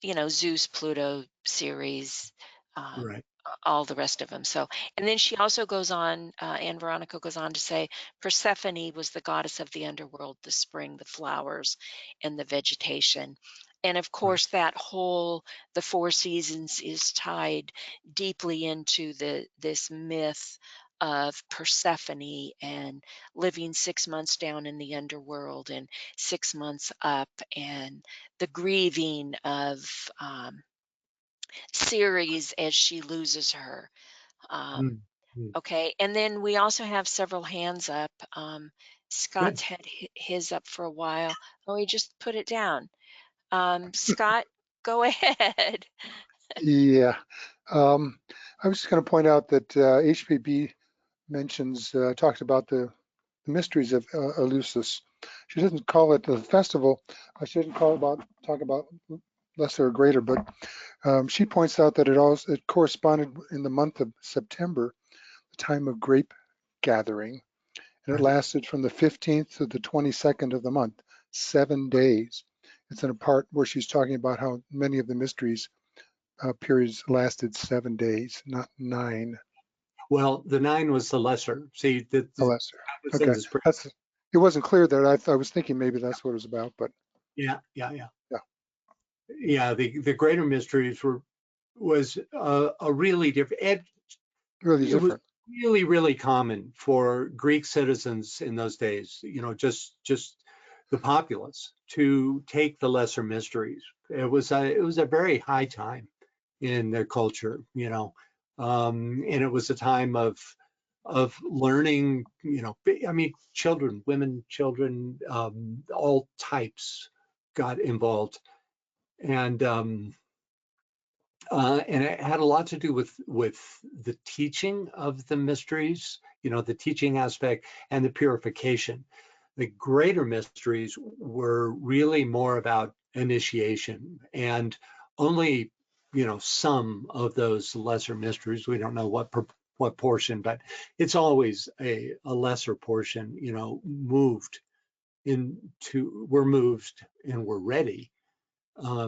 You know, Zeus, Pluto, Ceres, Right. all the rest of them. So, and then she also goes on, Anne Veronica goes on to say, Persephone was the goddess of the underworld, the spring, the flowers, and the vegetation. And of course, that whole, the four seasons is tied deeply into this myth of Persephone and living 6 months down in the underworld and 6 months up, and the grieving of Ceres as she loses her. Mm, mm. Okay, and then we also have several hands up. Good. Scott's had his up for a while. Oh, he just put it down. Scott, go ahead. Yeah. I was just going to point out that HPB talks about the mysteries of Eleusis. She doesn't call it the festival. She doesn't talk about lesser or greater, but she points out that it corresponded in the month of September, the time of grape gathering, and it lasted from the 15th to the 22nd of the month, 7 days. It's in a part where she's talking about how many of the mysteries periods lasted 7 days, not 9. Well, the 9 was the lesser. See, The lesser. was in Okay, the spring. it wasn't clear there. I was thinking maybe that's what it was about, but Yeah. yeah, The greater mysteries was a really different. really It was different. really common for Greek citizens in those days, just the populace, to take the lesser mysteries. It was a very high time in their culture, and it was a time of learning, I mean, children, women, children, all types got involved, and it had a lot to do with the teaching of the mysteries, the teaching aspect and the purification. The greater mysteries were really more about initiation, and only, some of those lesser mysteries, we don't know what portion, but it's always a lesser portion, we're moved and we're ready,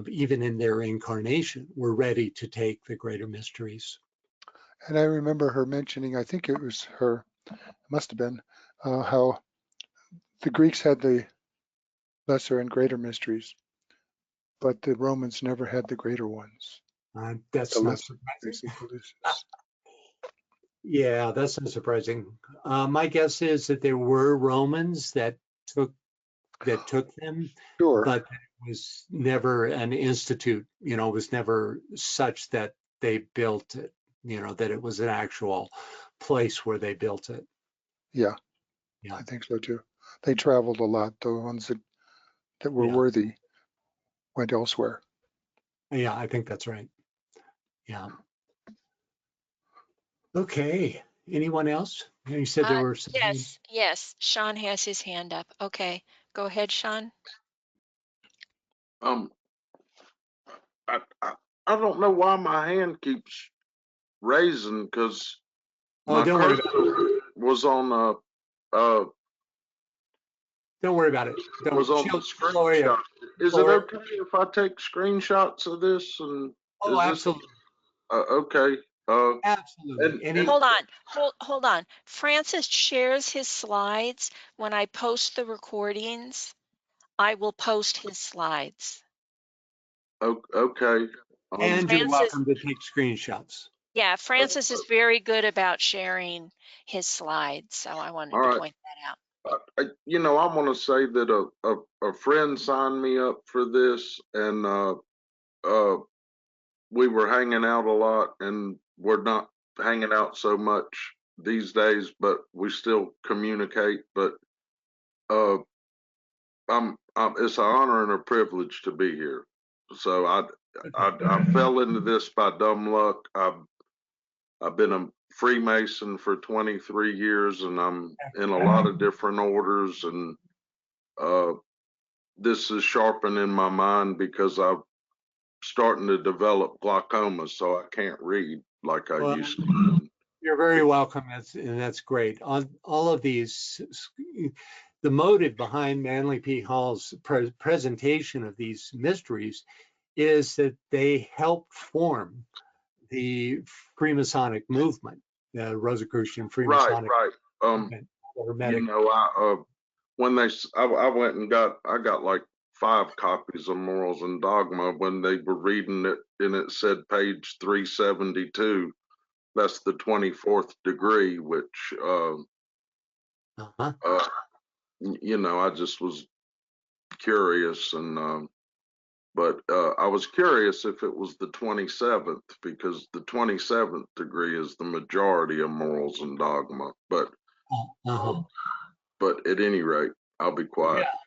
even in their incarnation, were ready to take the greater mysteries. And I remember her mentioning, I think it was her, must have been, how the Greeks had the lesser and greater mysteries, but the Romans never had the greater ones. That's The not lesser, surprising. basically. Eleusis. Yeah, that's not surprising. My guess is that there were Romans that took them, Sure. but it was never an institute. It was never such that they built it. That it was an actual place where they built it. Yeah, Yeah. I think so too. They traveled a lot. The ones that were Yeah. worthy went elsewhere. Yeah, I think that's right. Yeah. Okay. Anyone else? You said there were some. Yes. Sean has his hand up. Okay, go ahead, Sean. I don't know why my hand keeps raising, because my Don't worry cursor about it. was on Don't worry about it. was on the screenshot. Is it okay if I take screenshots of this? And Oh, absolutely. Okay. Absolutely. Hold on. Francis shares his slides. When I post the recordings, I will post his slides. Okay. And you're Francis, welcome to take screenshots. yeah, Francis is very good about sharing his slides, so I wanted to point that out. I want to say that a friend signed me up for this, and we were hanging out a lot, and we're not hanging out so much these days, but we still communicate. But it's an honor and a privilege to be here. So I fell into this by dumb luck. I've been a Freemason for 23 years, and I'm in a lot of different orders, and this is sharpening my mind because I'm starting to develop glaucoma, so I can't read like I used to. You're very welcome, and that's great. On all of these, the motive behind Manly P. Hall's presentation of these mysteries is that they help form the Freemasonic movement, the Rosicrucian Right, Freemasonic right. movement, the You Hermetic. know, I went and I got like 5 copies of Morals and Dogma when they were reading it, and it said page 372. That's the 24th degree, which you know, I just was curious, and but I was curious if it was the 27th, because the 27th degree is the majority of Morals and Dogma. But at any rate, I'll be quiet. Yeah.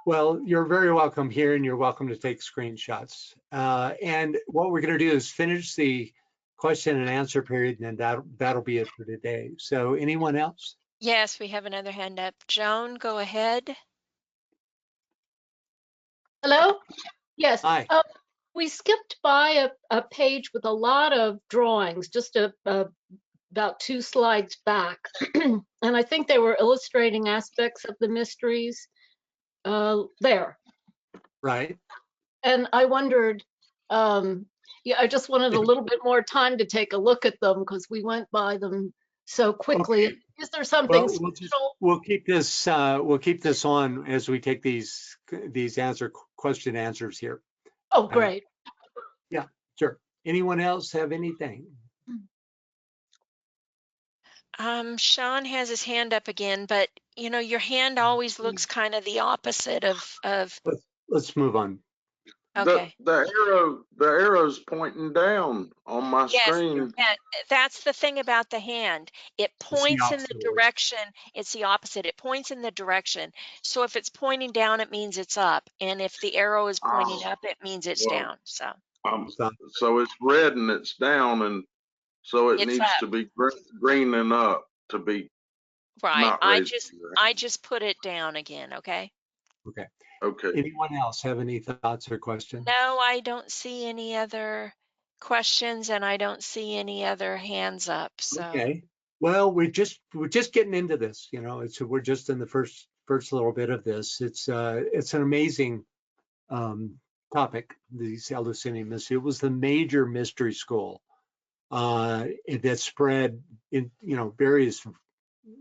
Well, you're very welcome here, and you're welcome to take screenshots. And what we're going to do is finish the question and answer period, and then that'll be it for today. So anyone else? Yes, we have another hand up. Joan, go ahead. Hello? Yes. Hi. We skipped by a page with a lot of drawings, just about 2 slides back. And I think they were illustrating aspects of the mysteries there. Right. And I wondered, yeah, I just wanted a little bit more time to take a look at them because we went by them so quickly. Okay. Is there something Well, special? we'll keep this on as we take these question answers here. Oh, great. Yeah, sure. Anyone else have anything? Sean has his hand up again, but you know, your hand always looks kind of the opposite of Let's move on. Okay. The arrow's pointing down on my screen. Yes, that's the thing about the hand. It points in the direction. It's the opposite. It points in the direction. So if it's pointing down, it means it's up, and if the arrow is pointing up, it means it's down. So So it's red and it's down, and so it it's needs up. to be green and up to be Right. not I raised. just put it down again. Okay. Okay. Okay. Anyone else have any thoughts or questions? No, I don't see any other questions, and I don't see any other hands up. So Okay. Well, we're just getting into this. You know, we're just in the first little bit of this. It's an amazing topic. These Eleusinian Mysteries. It was the major mystery school that spread in various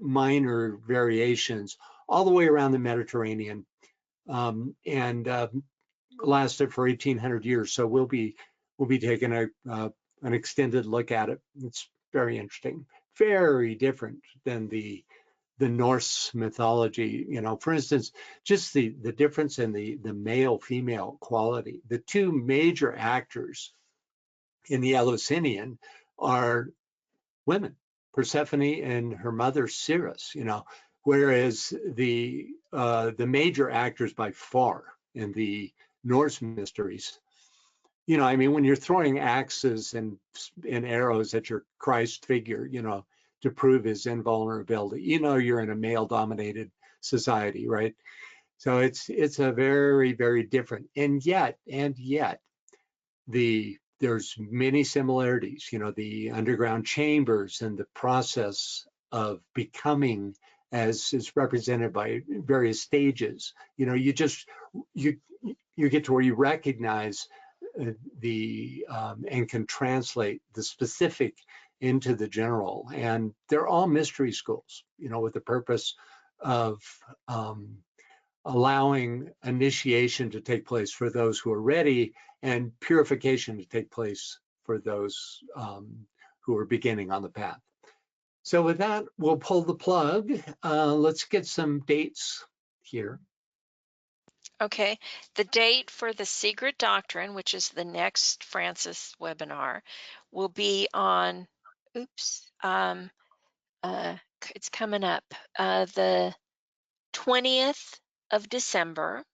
minor variations all the way around the Mediterranean, and lasted for 1,800 years. So we'll be taking an extended look at it. It's very interesting, very different than the Norse mythology. You know, for instance, just the difference in the male-female quality. The 2 major actors in the Eleusinian are women, Persephone and her mother Ceres. You know, whereas the major actors by far in the Norse mysteries, you know, I mean, when you're throwing axes and arrows at your Christ figure, you know, to prove his invulnerability, you know, you're in a male-dominated society, right? So it's a very, very different, and yet there's many similarities. You know, the underground chambers and the process of becoming, as is represented by various stages. You know, you get to where you recognize and can translate the specific into the general, and they're all mystery schools, you know, with the purpose of allowing initiation to take place for those who are ready, and purification to take place for those who are beginning on the path. So with that, we'll pull the plug. Let's get some dates here. Okay, the date for the Secret Doctrine, which is the next Francis webinar, will be on, it's coming up, the 20th of December.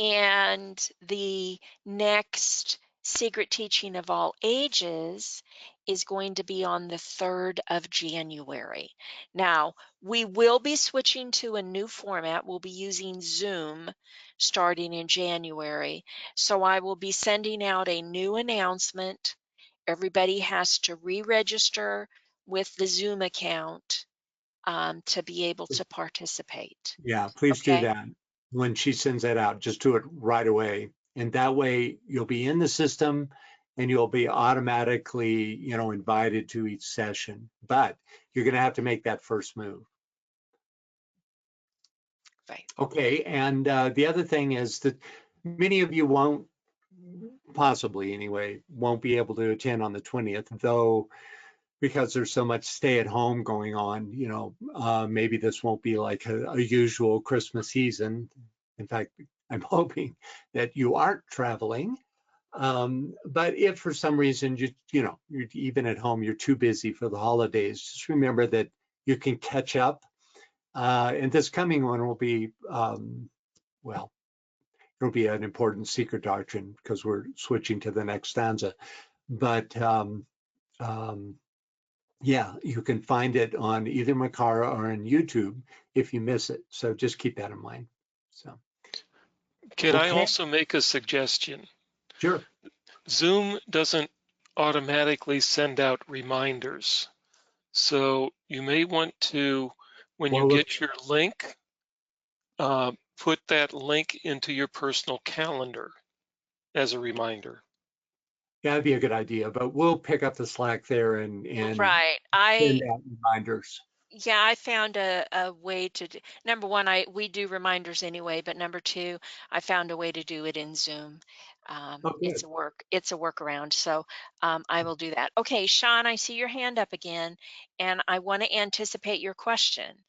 And the next Secret Teaching of All Ages is going to be on the 3rd of January. Now, we will be switching to a new format. We'll be using Zoom starting in January. So I will be sending out a new announcement. Everybody has to re-register with the Zoom account to be able to participate. Yeah, please do that. When she sends that out, just do it right away. And that way you'll be in the system, and you'll be automatically, invited to each session. But you're going to have to make that first move. Right. Okay, and the other thing is that many of you won't, possibly anyway, won't be able to attend on the 20th, though, because there's so much stay-at-home going on. Maybe this won't be like a usual Christmas season. In fact, I'm hoping that you aren't traveling. But if for some reason you're even at home, you're too busy for the holidays, just remember that you can catch up. And this coming one will be, well, it'll be an important secret doctrine because we're switching to the next stanza. But yeah, you can find it on either Makara or on YouTube if you miss it. So just keep that in mind. So, Can I okay. also make a suggestion? Sure. Zoom doesn't automatically send out reminders. So you may want to, when you get your link, put that link into your personal calendar as a reminder. Yeah, that'd be a good idea, but we'll pick up the slack there and Right. send out reminders. Yeah, I found a way to do, number one, we do reminders anyway, but number two, I found a way to do it in Zoom. It's a workaround. So I will do that. Okay, Sean, I see your hand up again, and I want to anticipate your question.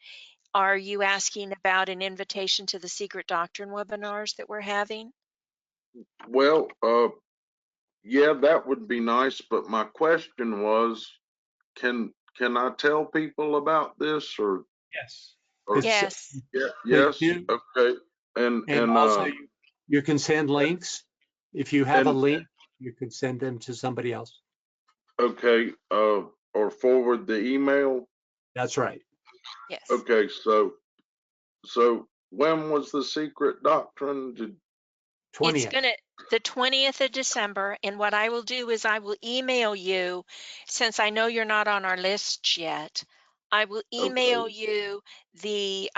Are you asking about an invitation to the Secret Doctrine webinars that we're having? Well, yeah, that would be nice. But my question was, can I tell people about this or? Yes. Or yes. Yes. Okay. And also you can send links. If you have a link, you can send them to somebody else. Okay. Or forward the email. That's right. Yes. Okay. So when was the secret doctrine? 20th. It's gonna the 20th of December, and what I will do is I will email you, since I know you're not on our list yet. I will email you the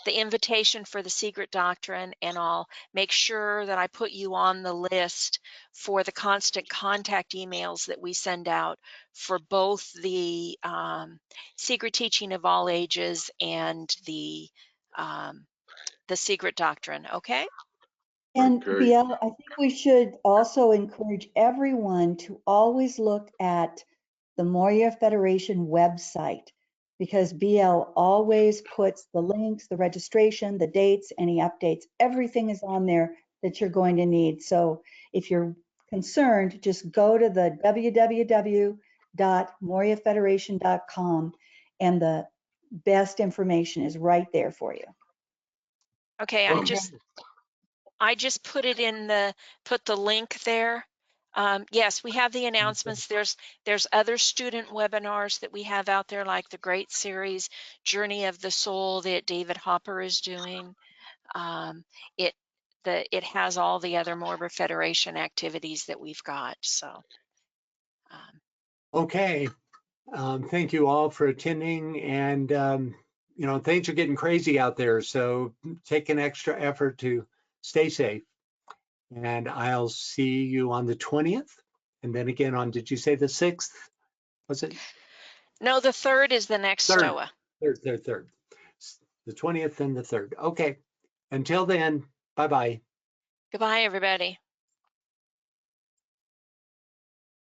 invitation for the Secret Doctrine, and I'll make sure that I put you on the list for the constant contact emails that we send out for both the Secret Teaching of All Ages and the Secret Doctrine. Okay. And BL, I think we should also encourage everyone to always look at the Moria Federation website, because BL always puts the links, the registration, the dates, any updates, everything is on there that you're going to need. So if you're concerned, just go to the www.moriafederation.com and the best information is right there for you. Okay, I just put it in put the link there. Yes, we have the announcements. There's other student webinars that we have out there, like the Great Series, Journey of the Soul that David Hopper is doing. It has all the other Mormon Federation activities that we've got. So. Okay. Thank you all for attending, and things are getting crazy out there, so take an extra effort to stay safe. And I'll see you on the 20th, and then again on, did you say the 6th? Was it? No, the 3rd is the next STOA. Third. The 20th and the 3rd. Okay. Until then, bye-bye. Goodbye, everybody.